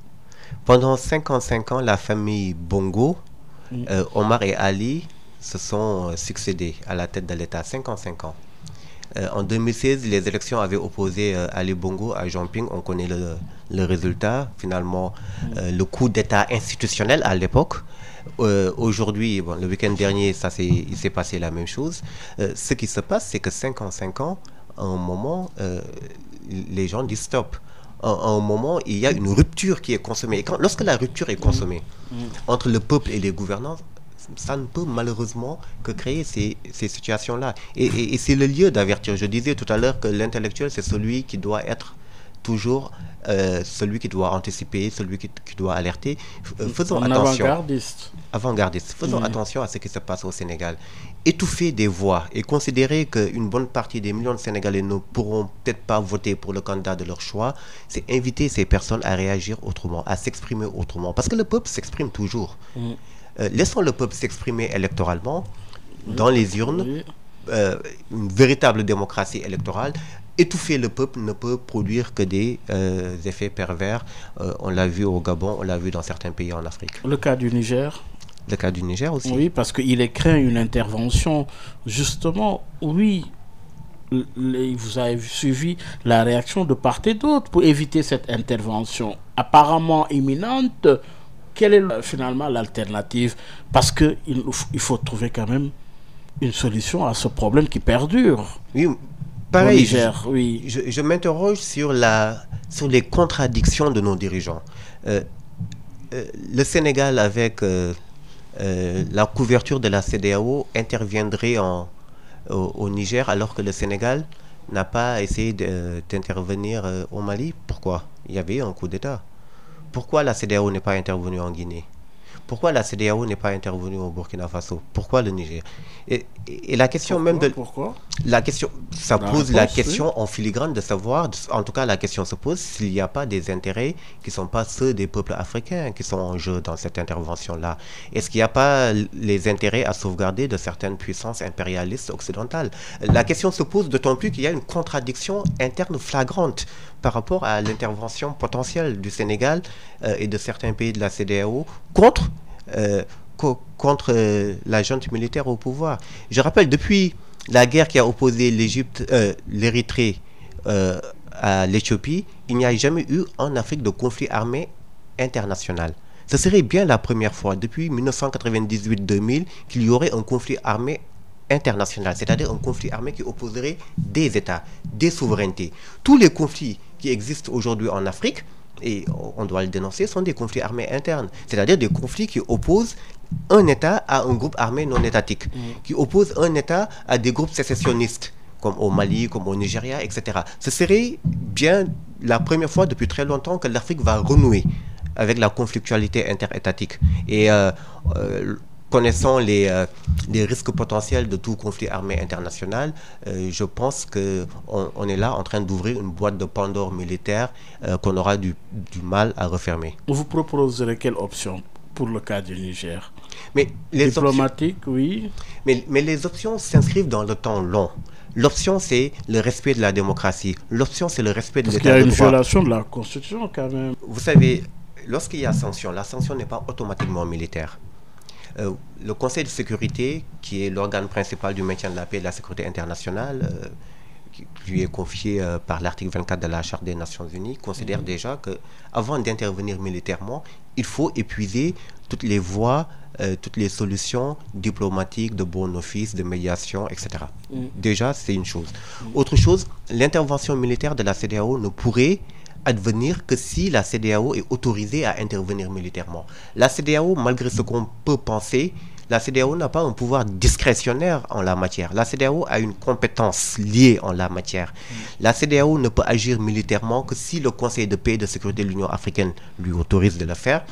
Pendant 55 ans, la famille Bongo, Omar et Ali, se sont succédés à la tête de l'État. 55 ans. En 2016, les élections avaient opposé Ali Bongo à Jean-Ping. On connaît le résultat. Finalement, le coup d'État institutionnel à l'époque. Aujourd'hui, bon, le week-end dernier, il s'est passé la même chose. Ce qui se passe, c'est que 55 ans, à un moment, les gens disent stop. À un moment, il y a une rupture qui est consommée. Et lorsque la rupture est consommée entre le peuple et les gouvernants, ça ne peut malheureusement que créer ces situations-là. Et c'est le lieu d'avertir. Je disais tout à l'heure que l'intellectuel, c'est celui qui doit être toujours celui qui doit anticiper, celui qui doit alerter. Faisons Un attention. avant-gardiste. Avant-gardiste. Faisons attention à ce qui se passe au Sénégal. Étouffer des voix et considérer qu'une bonne partie des millions de Sénégalais ne pourront peut-être pas voter pour le candidat de leur choix, c'est inviter ces personnes à réagir autrement, à s'exprimer autrement. Parce que le peuple s'exprime toujours. Laissons le peuple s'exprimer électoralement, dans les urnes, une véritable démocratie électorale. Étouffer le peuple ne peut produire que des effets pervers. On l'a vu au Gabon, on l'a vu dans certains pays en Afrique. Le cas du Niger. Le cas du Niger aussi. Oui, parce qu'il est craint une intervention. Justement, oui, vous avez suivi la réaction de part et d'autre pour éviter cette intervention apparemment imminente. Quelle est finalement l'alternative? Parce qu'il faut trouver quand même une solution à ce problème qui perdure. Oui, pareil. Au Niger, oui. Je m'interroge sur les contradictions de nos dirigeants. Le Sénégal, avec la couverture de la CEDEAO, interviendrait au Niger, alors que le Sénégal n'a pas essayé d'intervenir au Mali. Pourquoi? Il y avait un coup d'État. Pourquoi la CEDEAO n'est pas intervenue en Guinée? Pourquoi la CEDEAO n'est pas intervenue au Burkina Faso? Pourquoi le Niger? Et la question Pourquoi la question, ça pose la question en filigrane de savoir, en tout cas la question se pose s'il n'y a pas des intérêts qui ne sont pas ceux des peuples africains qui sont en jeu dans cette intervention-là. Est-ce qu'il n'y a pas les intérêts à sauvegarder de certaines puissances impérialistes occidentales? La question se pose d'autant plus qu'il y a une contradiction interne flagrante par rapport à l'intervention potentielle du Sénégal et de certains pays de la CEDEAO contre la junte militaire au pouvoir. Je rappelle, depuis la guerre qui a opposé l'Érythrée à l'Éthiopie, il n'y a jamais eu en Afrique de conflit armé international. Ce serait bien la première fois depuis 1998-2000 qu'il y aurait un conflit armé international, c'est-à-dire un conflit armé qui opposerait des États, des souverainetés. Tous les conflits qui existent aujourd'hui en Afrique, et on doit le dénoncer, sont des conflits armés internes, c'est-à-dire des conflits qui opposent un État à un groupe armé non étatique, qui opposent un État à des groupes sécessionnistes, comme au Mali, comme au Nigeria, etc. Ce serait bien la première fois depuis très longtemps que l'Afrique va renouer avec la conflictualité interétatique. Et connaissant les risques potentiels de tout conflit armé international, je pense qu'on est là en train d'ouvrir une boîte de Pandore militaire qu'on aura du mal à refermer. Vous proposerez quelle option pour le cas du Niger? Mais diplomatique, oui. Mais les options s'inscrivent dans le temps long. L'option, c'est le respect de la démocratie. L'option, c'est le respect de l'état de droit. Parce qu'il y a une violation de la Constitution, quand même. Vous savez, lorsqu'il y a sanction, la sanction n'est pas automatiquement militaire. Le Conseil de sécurité, qui est l'organe principal du maintien de la paix et de la sécurité internationale, qui lui est confié par l'article 24 de la Charte des Nations Unies, considère déjà qu'avant d'intervenir militairement, il faut épuiser toutes les voies, toutes les solutions diplomatiques, de bon office, de médiation, etc. Déjà, c'est une chose. Autre chose, l'intervention militaire de la CEDEAO ne pourrait advenir que si la CEDEAO est autorisée à intervenir militairement. La CEDEAO, malgré ce qu'on peut penser, la CEDEAO n'a pas un pouvoir discrétionnaire en la matière. La CEDEAO a une compétence liée en la matière. La CEDEAO ne peut agir militairement que si le Conseil de paix et de sécurité de l'Union africaine lui autorise de le faire,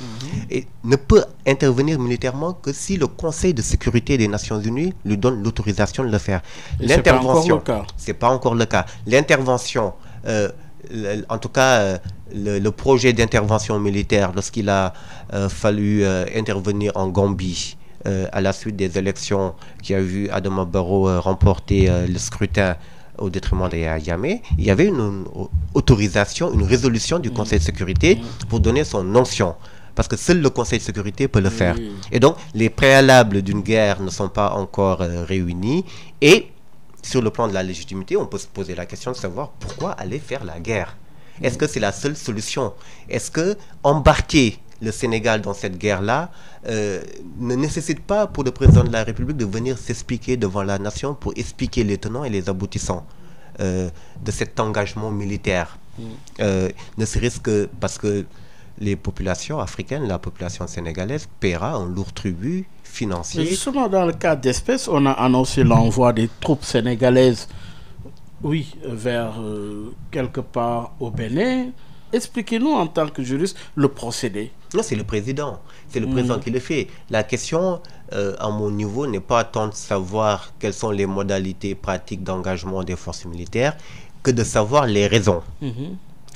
et ne peut intervenir militairement que si le Conseil de sécurité des Nations Unies lui donne l'autorisation de le faire. L'intervention, c'est pas encore le cas. L'intervention, en tout cas, le projet d'intervention militaire, lorsqu'il a fallu intervenir en Gambie, à la suite des élections qui a vu Adama Barrow remporter le scrutin au détriment de Yahya Jammeh, il y avait une autorisation, une résolution du Conseil de sécurité pour donner son onction. Parce que seul le Conseil de sécurité peut le faire. Et donc, les préalables d'une guerre ne sont pas encore réunis. Et sur le plan de la légitimité, on peut se poser la question de savoir pourquoi aller faire la guerre. Est-ce que c'est la seule solution? Est-ce que embarquer le Sénégal dans cette guerre-là ne nécessite pas pour le président de la République de venir s'expliquer devant la nation pour expliquer les tenants et les aboutissants de cet engagement militaire, ne serait-ce que parce que les populations africaines, la population sénégalaise paiera un lourd tribut financier. Mais justement, dans le cas d'espèce, on a annoncé l'envoi des troupes sénégalaises, oui, vers quelque part au Bénin, Expliquez-nous en tant que juriste le procédé. Non, c'est le président. C'est le président qui le fait. La question, à mon niveau, n'est pas tant de savoir quelles sont les modalités pratiques d'engagement des forces militaires que de savoir les raisons.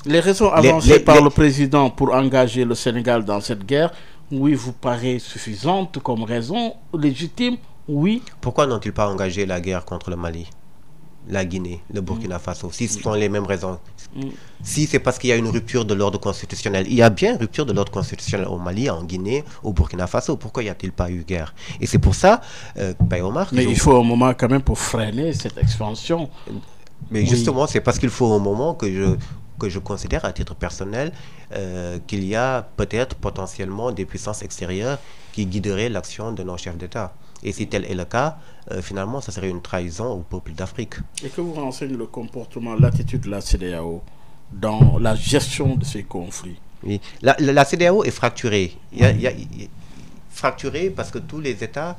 Les raisons avancées par le président pour engager le Sénégal dans cette guerre, oui, vous paraît suffisantes comme raison légitime, oui. Pourquoi n'ont-ils pas engagé la guerre contre le Mali, la Guinée, le Burkina Faso, si ce sont les mêmes raisons? Si c'est parce qu'il y a une rupture de l'ordre constitutionnel, il y a bien une rupture de l'ordre constitutionnel au Mali, en Guinée, au Burkina Faso. Pourquoi n'y a-t-il pas eu guerre? Et c'est pour ça, Omar... Mais il faut un moment quand même pour freiner cette expansion. Mais justement, c'est parce qu'il faut un moment que je considère à titre personnel qu'il y a peut-être potentiellement des puissances extérieures qui guideraient l'action de nos chefs d'État. Et si tel est le cas, finalement, ça serait une trahison au peuple d'Afrique. Et que vous renseigne le comportement, l'attitude de la CEDEAO dans la gestion de ces conflits? Oui, la CEDEAO est fracturée. Fracturée parce que tous les États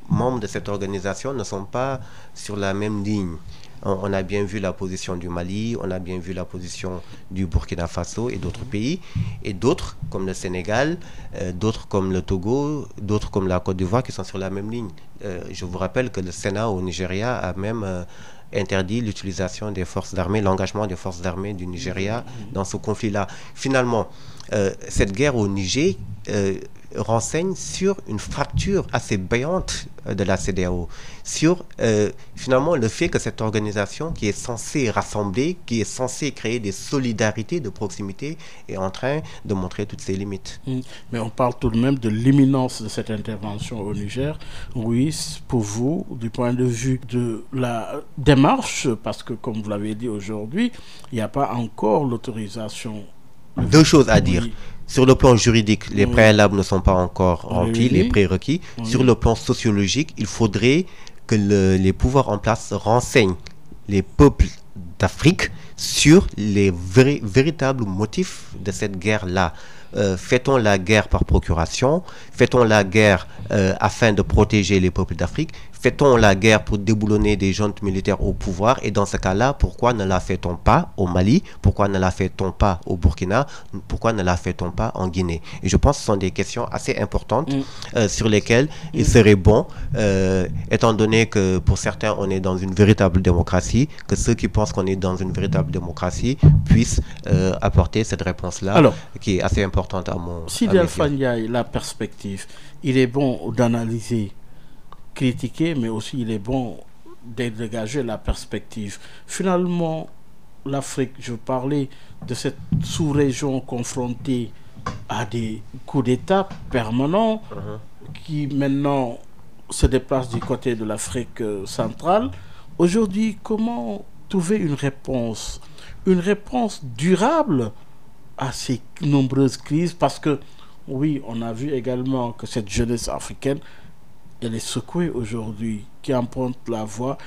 membres de cette organisation ne sont pas sur la même ligne. On a bien vu la position du Mali, on a bien vu la position du Burkina Faso et d'autres pays, et d'autres comme le Sénégal, d'autres comme le Togo, d'autres comme la Côte d'Ivoire qui sont sur la même ligne. Je vous rappelle que le Sénat au Nigeria a même interdit l'utilisation des forces d'armée, l'engagement des forces d'armée du Nigeria dans ce conflit-là. Finalement, cette guerre au Niger renseigne sur une fracture assez béante de la CEDEAO, sur finalement le fait que cette organisation qui est censée rassembler, qui est censée créer des solidarités de proximité, est en train de montrer toutes ses limites. Mais on parle tout de même de l'imminence de cette intervention au Niger. Oui, pour vous, du point de vue de la démarche, parce que comme vous l'avez dit aujourd'hui, il n'y a pas encore l'autorisation. Deux choses à dire. Sur le plan juridique, les préalables ne sont pas encore remplis, les prérequis. Sur le plan sociologique, il faudrait que les pouvoirs en place renseignent les peuples d'Afrique sur les véritables motifs de cette guerre-là. Fait-on la guerre par procuration? Fait-on la guerre afin de protéger les peuples d'Afrique? Fait-on la guerre pour déboulonner des juntes militaires au pouvoir? Et dans ce cas-là, pourquoi ne la fait-on pas au Mali? Pourquoi ne la fait-on pas au Burkina? Pourquoi ne la fait-on pas en Guinée? Et je pense que ce sont des questions assez importantes sur lesquelles il serait bon, étant donné que pour certains on est dans une véritable démocratie, que ceux qui pensent qu'on est dans une véritable démocratie puissent apporter cette réponse-là, qui est assez importante à mon avis. Sidi Alpha Ndiaye, la perspective, il est bon d'analyser, critiquer, mais aussi il est bon de dégager la perspective. Finalement, l'Afrique, je parlais de cette sous-région confrontée à des coups d'État permanents qui maintenant se déplacent du côté de l'Afrique centrale. Aujourd'hui, comment trouver une réponse durable à ces nombreuses crises? Parce que, oui, on a vu également que cette jeunesse africaine, elle est secouée aujourd'hui, qui emprunte la voie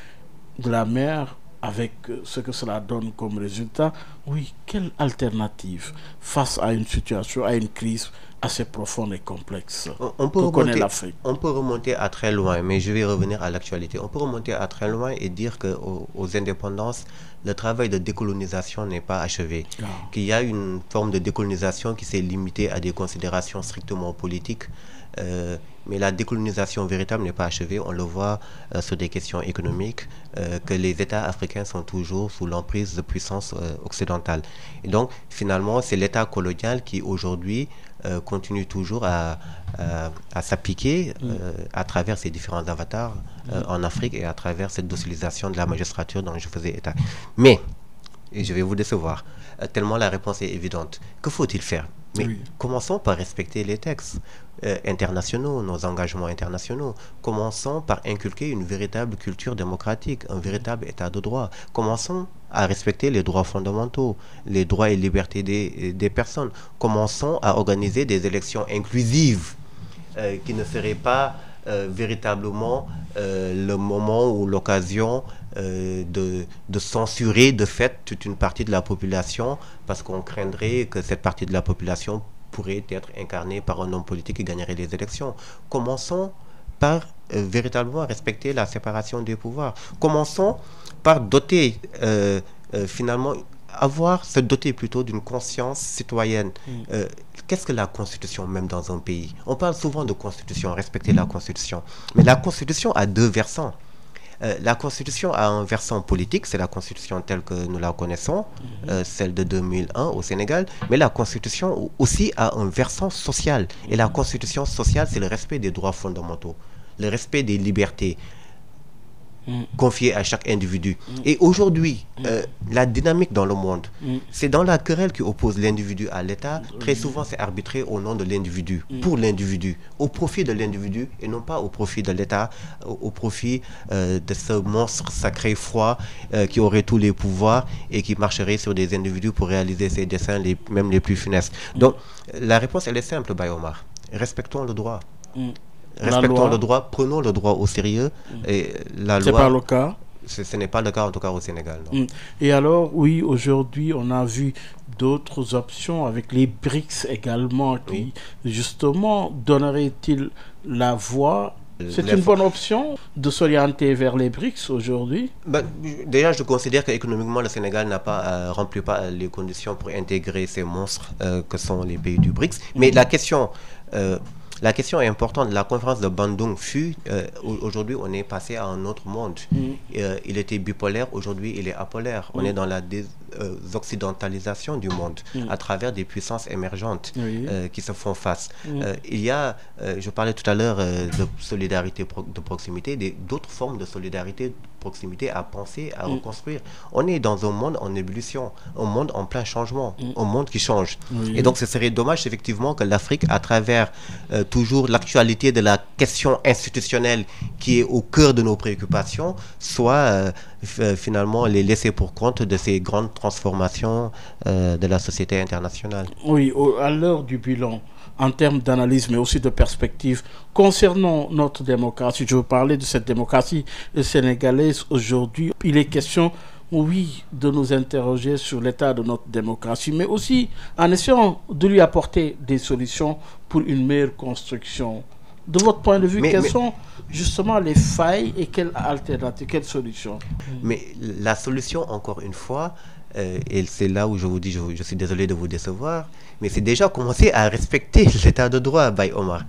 de la mer avec ce que cela donne comme résultat. Oui, quelle alternative face à une situation, à une crise assez profonde et complexe on peut remonter à très loin, mais je vais revenir à l'actualité. On peut remonter à très loin et dire qu'aux indépendances, le travail de décolonisation n'est pas achevé. Qu'il y a une forme de décolonisation qui s'est limitée à des considérations strictement politiques. Mais la décolonisation véritable n'est pas achevée. On le voit sur des questions économiques, que les États africains sont toujours sous l'emprise de puissances occidentales. Et donc, finalement, c'est l'État colonial qui, aujourd'hui, continue toujours à s'appliquer à travers ses différents avatars en Afrique et à travers cette docilisation de la magistrature dont je faisais état. Mais, et je vais vous décevoir, tellement la réponse est évidente. Que faut-il faire? Mais commençons par respecter les textes internationaux, nos engagements internationaux. Commençons par inculquer une véritable culture démocratique, un véritable état de droit. Commençons à respecter les droits fondamentaux, les droits et libertés des personnes. Commençons à organiser des élections inclusives qui ne seraient pas véritablement le moment ou l'occasion de censurer de fait toute une partie de la population, parce qu'on craindrait que cette partie de la population pourrait être incarnée par un homme politique qui gagnerait les élections. Commençons par véritablement respecter la séparation des pouvoirs. Commençons par doter finalement se doter plutôt d'une conscience citoyenne. Qu'est-ce que la constitution même dans un pays? On parle souvent de constitution, respecter la constitution. Mais la constitution a deux versants. La constitution a un versant politique, c'est la constitution telle que nous la connaissons, celle de 2001 au Sénégal, mais la constitution aussi a un versant social. Et la constitution sociale, c'est le respect des droits fondamentaux, le respect des libertés confiées à chaque individu. Et aujourd'hui, la dynamique dans le monde, c'est dans la querelle qui oppose l'individu à l'État. Très souvent, c'est arbitré au nom de l'individu, pour l'individu, au profit de l'individu et non pas au profit de l'État, au profit de ce monstre sacré froid qui aurait tous les pouvoirs et qui marcherait sur des individus pour réaliser ses desseins, même les plus funestes. Donc, la réponse, elle est simple, Baye Omar. Respectons le droit. Respectons le droit, prenons le droit au sérieux. Et la loi, c'est pas le cas. Ce n'est pas le cas, en tout cas au Sénégal. Non. Et alors, oui, aujourd'hui, on a vu d'autres options avec les BRICS également qui, justement, donneraient-ils la voie? C'est une bonne option de s'orienter vers les BRICS aujourd'hui? Déjà, je considère qu'économiquement, le Sénégal remplit pas les conditions pour intégrer ces monstres que sont les pays du BRICS. Mais la question est importante. La conférence de Bandung fut, aujourd'hui on est passé à un autre monde. Il était bipolaire, aujourd'hui il est apolaire. On est dans la désoccidentalisation du monde à travers des puissances émergentes qui se font face. Il y a, je parlais tout à l'heure de solidarité de proximité, d'autres formes de solidarité de proximité à penser, à reconstruire. On est dans un monde en ébullition, un monde en plein changement, un monde qui change. Et donc ce serait dommage effectivement que l'Afrique, à travers toujours l'actualité de la question institutionnelle qui est au cœur de nos préoccupations, soit finalement les laisser pour compte de ces grandes transformations de la société internationale. Oui, à l'heure du bilan, en termes d'analyse, mais aussi de perspective, concernant notre démocratie, je veux parler de cette démocratie sénégalaise aujourd'hui, il est question, oui, de nous interroger sur l'état de notre démocratie, mais aussi en essayant de lui apporter des solutions pour une meilleure construction. De votre point de vue, quelles sont justement les failles et quelles alternatives, quelles solutions? Mais la solution, encore une fois, et c'est là où je vous dis, je suis désolé de vous décevoir, mais c'est déjà commencer à respecter l'état de droit, Baye Omar.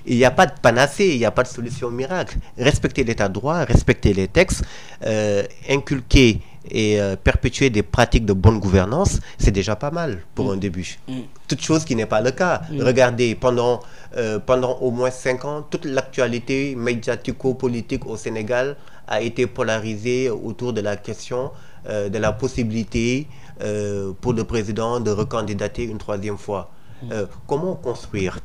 Il n'y a pas de panacée, il n'y a pas de solution miracle. Respecter l'état de droit, respecter les textes, inculquer et perpétuer des pratiques de bonne gouvernance, c'est déjà pas mal pour un début. Toute chose qui n'est pas le cas. Regardez, pendant au moins 5 ans, toute l'actualité médiatico-politique au Sénégal a été polarisée autour de la question de la possibilité pour le président de recandidater une 3e fois. Comment construire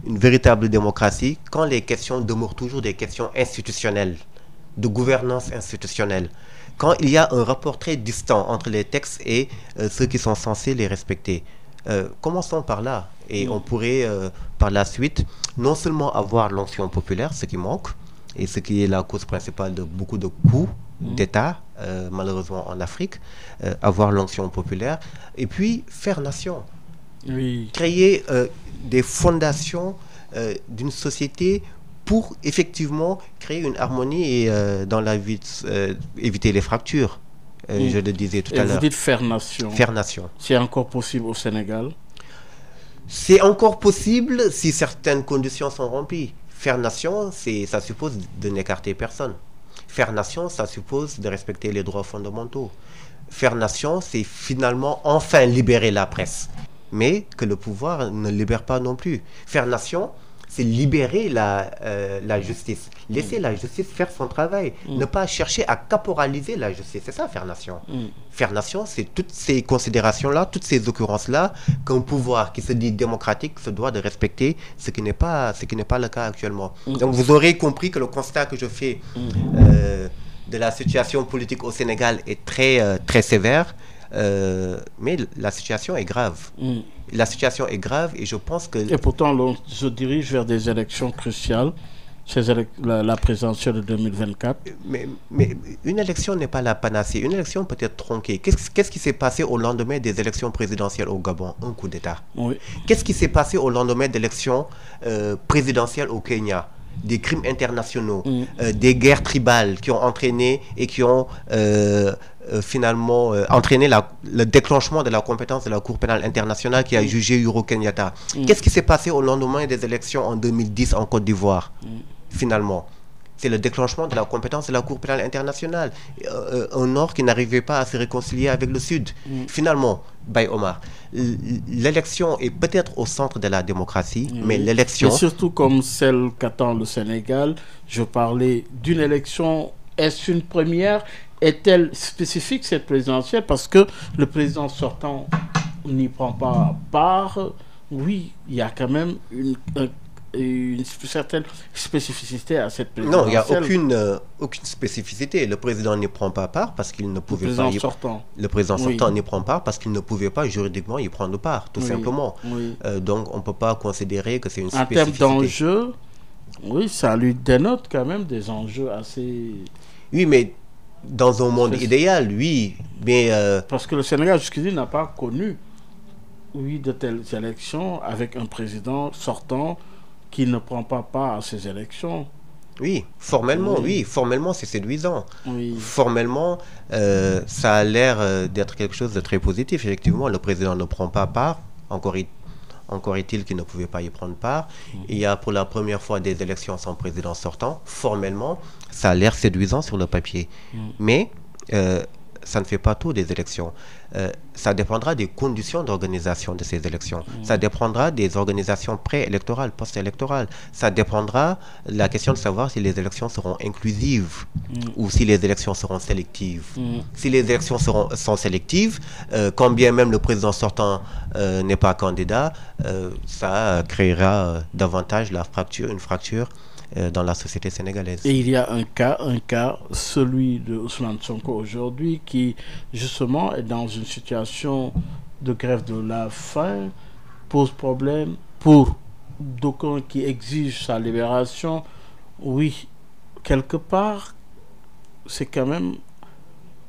une véritable démocratie quand les questions demeurent toujours des questions institutionnelles, de gouvernance institutionnelle, quand il y a un rapport très distant entre les textes et ceux qui sont censés les respecter? Commençons par là et on pourrait par la suite non seulement avoir l'onction populaire, ce qui manque et ce qui est la cause principale de beaucoup de coups d'État malheureusement en Afrique, avoir l'onction populaire et puis faire nation, créer des fondations d'une société pour effectivement créer une harmonie et dans la vie éviter les fractures. Je le disais tout à l'heure. Vous dites faire nation. Faire nation. C'est encore possible au Sénégal? C'est encore possible si certaines conditions sont remplies. Faire nation, ça suppose de n'écarter personne. Faire nation, ça suppose de respecter les droits fondamentaux. Faire nation, c'est finalement enfin libérer la presse. Mais que le pouvoir ne libère pas non plus. Faire nation, c'est libérer la justice. Laisser la justice faire son travail. Ne pas chercher à caporaliser la justice. C'est ça, faire nation. Faire nation, c'est toutes ces considérations-là, toutes ces occurrences-là qu'un pouvoir qui se dit démocratique se doit de respecter, ce qui n'est pas le cas actuellement. Donc vous aurez compris que le constat que je fais de la situation politique au Sénégal est très sévère. Mais la situation est grave. La situation est grave et je pense que... Et pourtant, on se dirige vers des élections cruciales, la présidentielle de 2024. Mais une élection n'est pas la panacée. Une élection peut être tronquée. Qu'est-ce qui s'est passé au lendemain des élections présidentielles au Gabon? Un coup d'État. Qu'est-ce qui s'est passé au lendemain d'élections présidentielles au Kenya? des crimes internationaux, des guerres tribales qui ont entraîné et qui ont finalement entraîné le déclenchement de la compétence de la Cour pénale internationale qui a jugé Uhuru Kenyatta. Qu'est-ce qui s'est passé au lendemain des élections en 2010 en Côte d'Ivoire, finalement? C'est le déclenchement de la compétence de la Cour pénale internationale. Un Nord qui n'arrivait pas à se réconcilier avec le Sud. Finalement, Baye Omar, l'élection est peut-être au centre de la démocratie, mais l'élection... Et surtout comme celle qu'attend le Sénégal, je parlais d'une élection, est-ce une première? Est-elle spécifique, cette présidentielle? Parce que le président sortant n'y prend pas part. Oui, il y a quand même une certaine spécificité à cette présidentielle. Non, il n'y a aucune spécificité. Le président n'y prend pas part parce qu'il ne pouvait pas... Le président sortant n'y prend part parce qu'il ne pouvait pas juridiquement y prendre part, tout simplement. Donc, on ne peut pas considérer que c'est une spécificité. En termes d'enjeux, oui, ça lui dénote quand même des enjeux assez... Oui, mais dans un monde idéal, oui, mais... Parce que le Sénégal, jusqu'ici, n'a pas connu, de telles élections avec un président sortant qui ne prend pas part à ces élections. Oui, formellement, formellement c'est séduisant. Oui. Formellement, ça a l'air d'être quelque chose de très positif. Effectivement, le président ne prend pas part, encore est-il qu'il ne pouvait pas y prendre part. Il y a pour la première fois des élections sans président sortant. Formellement, ça a l'air séduisant sur le papier. Mais ça ne fait pas tout des élections. Ça dépendra des conditions d'organisation de ces élections. Ça dépendra des organisations pré-électorales, post-électorales. Ça dépendra de la question de savoir si les élections seront inclusives ou si les élections seront sélectives. Si les élections sont sélectives, quand bien même le président sortant n'est pas candidat, ça créera davantage une fracture dans la société sénégalaise. Et il y a un cas, celui de Ousmane Sonko aujourd'hui, qui justement est dans une situation de grève de la faim, pose problème pour d'aucuns qui exigent sa libération. Oui, quelque part, c'est quand même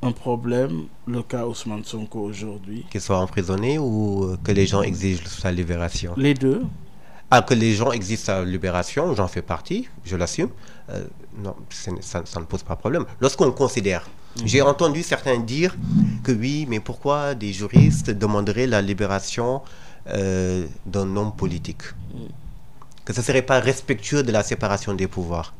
un problème, le cas Ousmane Sonko aujourd'hui. Qu'il soit emprisonné ou que les gens exigent sa libération? Les deux. Que les gens exigent sa libération, j'en fais partie, je l'assume. Non, ça ne pose pas de problème. Lorsqu'on considère, j'ai entendu certains dire que oui, mais pourquoi des juristes demanderaient la libération d'un homme politique? Que ce ne serait pas respectueux de la séparation des pouvoirs.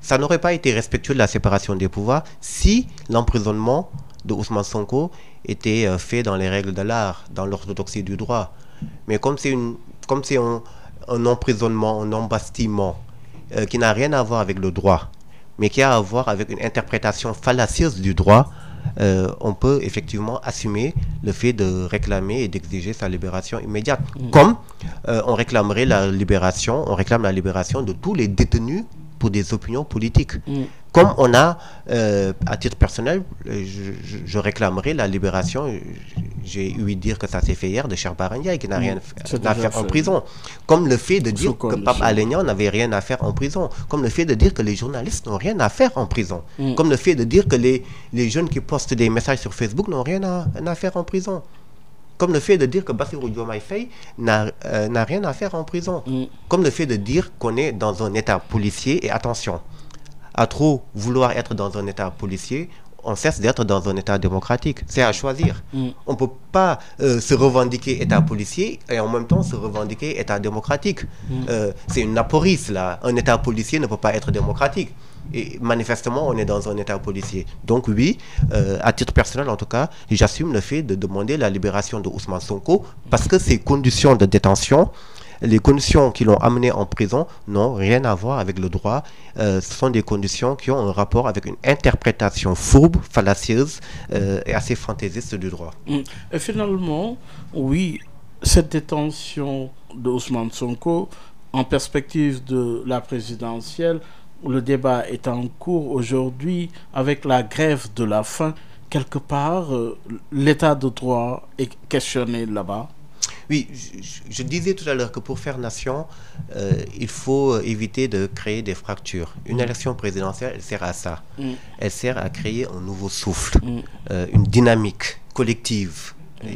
Ça n'aurait pas été respectueux de la séparation des pouvoirs si l'emprisonnement de Ousmane Sonko était fait dans les règles de l'art, dans l'orthodoxie du droit. Mais comme c'est un emprisonnement, un embastillement qui n'a rien à voir avec le droit, mais qui a à voir avec une interprétation fallacieuse du droit, on peut effectivement assumer le fait de réclamer et d'exiger sa libération immédiate. Comme on réclame la libération de tous les détenus pour des opinions politiques. Comme on a, à titre personnel, je réclamerai la libération, j'ai ouï dire que ça s'est fait hier, de Cheikh Bara Ndiaye qui n'a rien à faire en prison. Comme le fait de dire que Pape Alé Niang n'avait rien à faire en prison. Comme le fait de dire que les journalistes n'ont rien à faire en prison. Comme le fait de dire que les jeunes qui postent des messages sur Facebook n'ont rien à faire en prison. Comme le fait de dire que Bassirou Diomaye Faye n'a rien à faire en prison. Comme le fait de dire qu'on est dans un état policier, et attention, à trop vouloir être dans un état policier, on cesse d'être dans un état démocratique. C'est à choisir. On ne peut pas se revendiquer état policier et en même temps se revendiquer état démocratique. C'est une aporie, là. Un état policier ne peut pas être démocratique. Et manifestement, on est dans un état policier. Donc oui, à titre personnel en tout cas, j'assume le fait de demander la libération de Ousmane Sonko parce que ces conditions de détention, les conditions qui l'ont amené en prison n'ont rien à voir avec le droit. Ce sont des conditions qui ont un rapport avec une interprétation fourbe, fallacieuse et assez fantaisiste du droit. Et finalement, oui, cette détention de Ousmane Sonko, en perspective de la présidentielle, le débat est en cours aujourd'hui avec la grève de la faim. Quelque part, l'état de droit est questionné là-bas. Oui, je disais tout à l'heure que pour faire nation, il faut éviter de créer des fractures. Une élection présidentielle, elle sert à ça. Elle sert à créer un nouveau souffle, une dynamique collective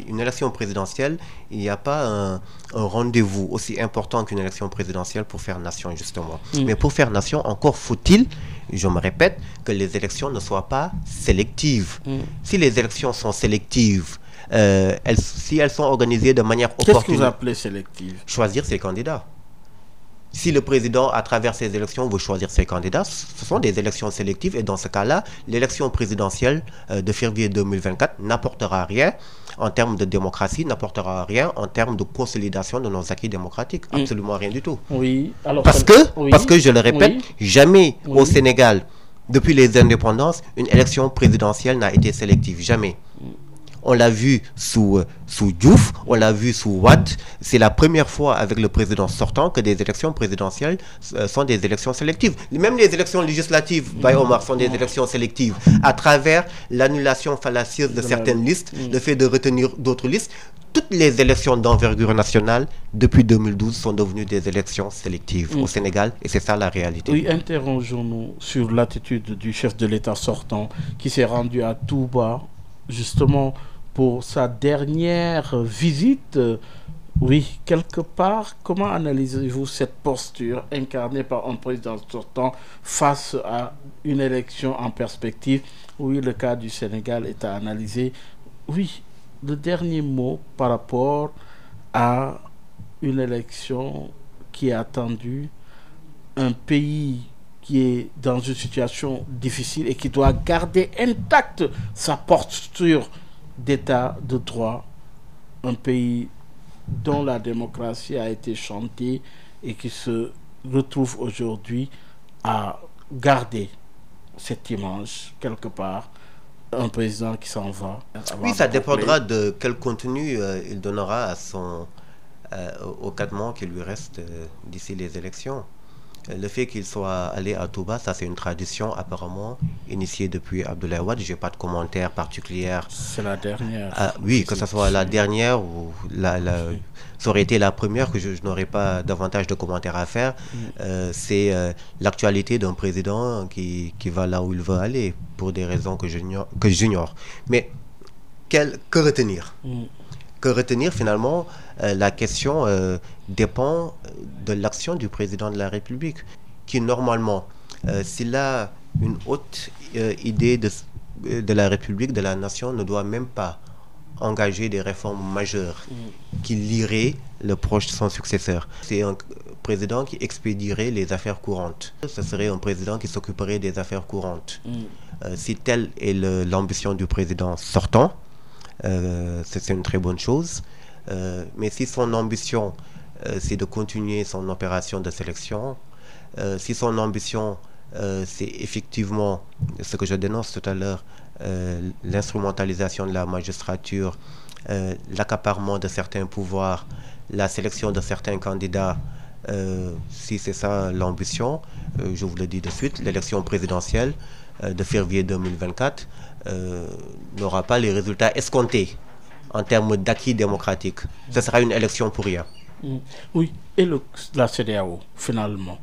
Une élection présidentielle, il n'y a pas un rendez-vous aussi important qu'une élection présidentielle pour faire nation, justement. Mais pour faire nation, encore faut-il, je me répète, que les élections ne soient pas sélectives. Si les élections sont sélectives, si elles sont organisées de manière opportune... Qu'est-ce que vous appelez sélective? Choisir ses candidats. Si le président, à travers ces élections, veut choisir ses candidats, ce sont des élections sélectives. Et dans ce cas-là, l'élection présidentielle de février 2024 n'apportera rien en termes de démocratie, n'apportera rien en termes de consolidation de nos acquis démocratiques. Absolument rien du tout. Oui. Alors, parce que, je le répète, jamais au Sénégal, depuis les indépendances, une élection présidentielle n'a été sélective. Jamais. On l'a vu sous Diouf, on l'a vu sous Wade. C'est la première fois avec le président sortant que des élections présidentielles sont des élections sélectives. Même les élections législatives, Baye Omar, sont des élections sélectives. À travers l'annulation fallacieuse de certaines listes, le fait de retenir d'autres listes, toutes les élections d'envergure nationale depuis 2012 sont devenues des élections sélectives au Sénégal, et c'est ça la réalité. Oui, interrogeons-nous sur l'attitude du chef de l'État sortant qui s'est rendu à Touba, justement pour sa dernière visite. Oui, quelque part, comment analysez-vous cette posture incarnée par un président sortant face à une élection en perspective? Oui, le cas du Sénégal est à analyser. Oui, le dernier mot par rapport à une élection qui est attendue, un pays qui est dans une situation difficile et qui doit garder intacte sa posture d'état de droit, un pays dont la démocratie a été chantée et qui se retrouve aujourd'hui à garder cette image quelque part, un président qui s'en va. Oui, ça dépendra de quel contenu il donnera aux 4 mois qui lui restent d'ici les élections. Le fait qu'il soit allé à Touba, ça c'est une tradition apparemment initiée depuis Abdoulaye Wade. Je n'ai pas de commentaire particulier. C'est la dernière. Oui, que ce soit la dernière ou ça aurait été la première, que je n'aurais pas davantage de commentaires à faire. C'est l'actualité d'un président qui va là où il veut aller pour des raisons que j'ignore. Mais que retenir? Que retenir finalement? La question dépend de l'action du président de la République, qui normalement, s'il a une haute idée de la République, de la nation, ne doit même pas engager des réformes majeures qui lieraient le proche de son successeur. C'est un président qui expédierait les affaires courantes. Ce serait un président qui s'occuperait des affaires courantes. Si telle est l'ambition du président sortant, c'est une très bonne chose. Mais si son ambition, c'est de continuer son opération de sélection, si son ambition, c'est effectivement ce que je dénonce tout à l'heure, l'instrumentalisation de la magistrature, l'accaparement de certains pouvoirs, la sélection de certains candidats, si c'est ça l'ambition, je vous le dis de suite, l'élection présidentielle de février 2024 n'aura pas les résultats escomptés en termes d'acquis démocratiques. Ce sera une élection pour rien. Oui, et la CEDEAO, finalement,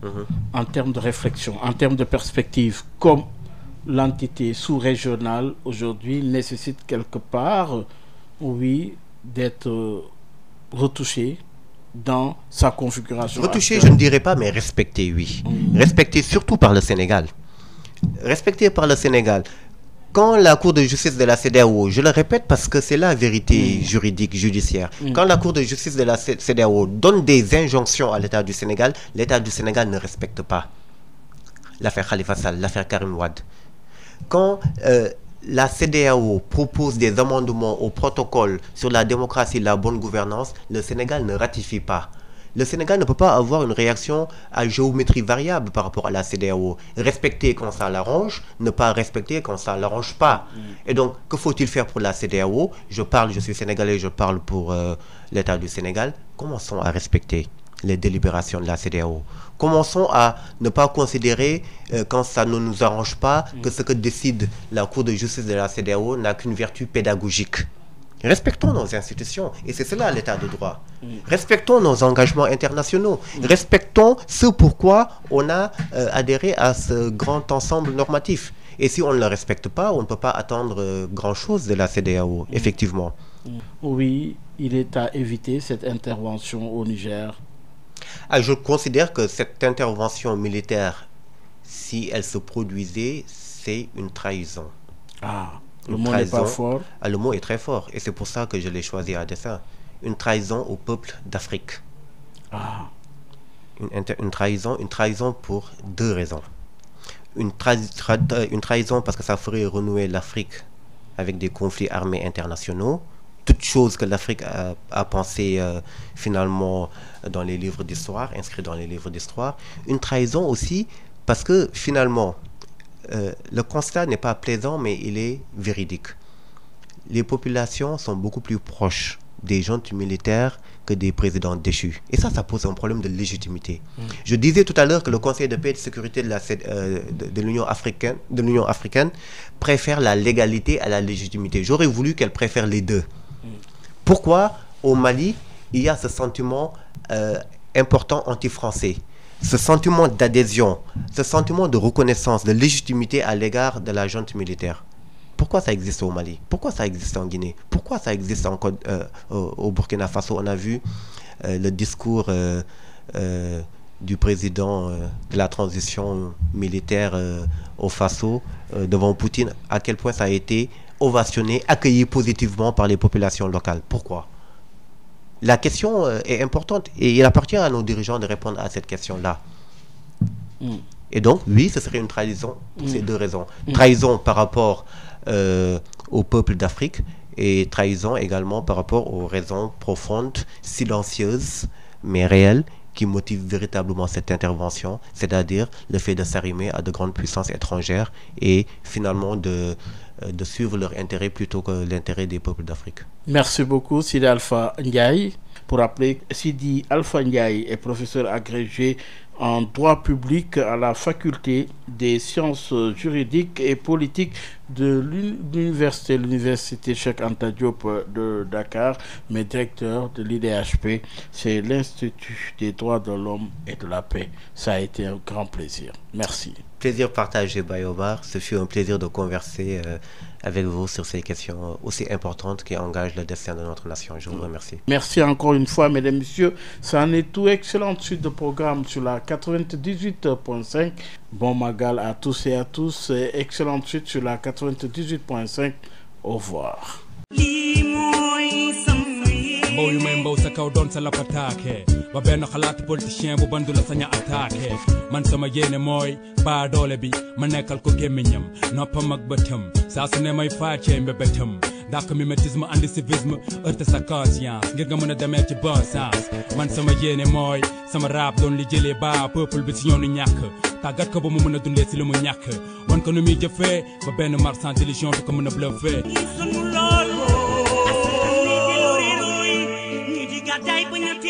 en termes de réflexion, en termes de perspective, comme l'entité sous-régionale aujourd'hui nécessite quelque part, oui, d'être retouchée dans sa configuration. Retouchée, actuelle. Je ne dirais pas, mais respectée, oui. Respectée surtout par le Sénégal. Respectée par le Sénégal. Quand la Cour de justice de la CEDEAO, je le répète parce que c'est la vérité juridique, judiciaire, quand la Cour de justice de la CEDEAO donne des injonctions à l'État du Sénégal ne respecte pas l'affaire Khalifa Sall, l'affaire Karim Wade. Quand la CEDEAO propose des amendements au protocole sur la démocratie et la bonne gouvernance, le Sénégal ne ratifie pas. Le Sénégal ne peut pas avoir une réaction à géométrie variable par rapport à la CEDEAO. Respecter quand ça l'arrange, ne pas respecter quand ça ne l'arrange pas. Et donc, que faut-il faire pour la CEDEAO? Je suis sénégalais, je parle pour l'État du Sénégal. Commençons à respecter les délibérations de la CEDEAO. Commençons à ne pas considérer, quand ça ne nous arrange pas, que ce que décide la Cour de justice de la CEDEAO n'a qu'une vertu pédagogique. Respectons nos institutions, et c'est cela l'état de droit. Respectons nos engagements internationaux. Respectons ce pourquoi on a adhéré à ce grand ensemble normatif. Et si on ne le respecte pas, on ne peut pas attendre grand-chose de la CEDEAO, effectivement. Oui, il est à éviter cette intervention au Niger. Je considère que cette intervention militaire, si elle se produisait, c'est une trahison. Le mot n'est pas fort. Le mot est très fort, et c'est pour ça que je l'ai choisi à dessein. Une trahison au peuple d'Afrique. Une trahison pour deux raisons. Une trahison parce que ça ferait renouer l'Afrique avec des conflits armés internationaux. Toute chose que l'Afrique a pensé finalement dans les livres d'histoire, inscrit dans les livres d'histoire. Une trahison aussi parce que finalement, le constat n'est pas plaisant, mais il est véridique. Les populations sont beaucoup plus proches des juntes militaires que des présidents déchus. Et ça pose un problème de légitimité. Je disais tout à l'heure que le Conseil de paix et de sécurité de l'Union africaine préfère la légalité à la légitimité. J'aurais voulu qu'elle préfère les deux. Pourquoi au Mali, il y a ce sentiment important anti-français, ce sentiment d'adhésion, ce sentiment de reconnaissance, de légitimité à l'égard de la junte militaire? Pourquoi ça existe au Mali? Pourquoi ça existe en Guinée? Pourquoi ça existe encore au Burkina Faso? On a vu le discours du président de la transition militaire au Faso devant Poutine, à quel point ça a été ovationné, accueilli positivement par les populations locales. Pourquoi? La question est importante et il appartient à nos dirigeants de répondre à cette question-là. Et donc, oui, ce serait une trahison pour ces deux raisons. Trahison par rapport au peuple d'Afrique et trahison également par rapport aux raisons profondes, silencieuses, mais réelles, qui motivent véritablement cette intervention, c'est-à-dire le fait de s'arrimer à de grandes puissances étrangères et finalement de suivre leur intérêt plutôt que l'intérêt des peuples d'Afrique. Merci beaucoup, Sidi Alpha Ndiaye. Pour rappeler, Sidi Alpha Ndiaye est professeur agrégé en droit public à la faculté des sciences juridiques et politiques de l'université Cheikh Anta Diop de Dakar, mais directeur de l'IDHP, c'est l'Institut des droits de l'homme et de la paix. Ça a été un grand plaisir. Merci. Plaisir partagé, Bayobar. Ce fut un plaisir de converser avec vous sur ces questions aussi importantes qui engagent le destin de notre nation. Je vous remercie. Merci encore une fois, mesdames et messieurs. Ça en est tout. Excellente suite de programme sur la 98.5. Bon magal à tous et à tous. Excellente suite sur la 98.5. Au revoir. mbow yu may mbow sa kaw doon sa lapataake ba benn xalaat politicien bu bandu la saña attaqué man sama yéene mooy baa doole bi ma nekkal ko gémmiñam noppam ak bëtam saa su ne may faacee mbébétam dàq mimétisme andi civisme heurte sa conscience ngir nga mën a demee ci bon sens man sama yéene mooy sama rap doon li jëlee baa peuple bi ci ñoonu ñàkk tàggat ko ba mu mën a dundee si li mu ñàkk wan ko nu muy jëfee ba benn marchand d'illusion du ko mën a bluffé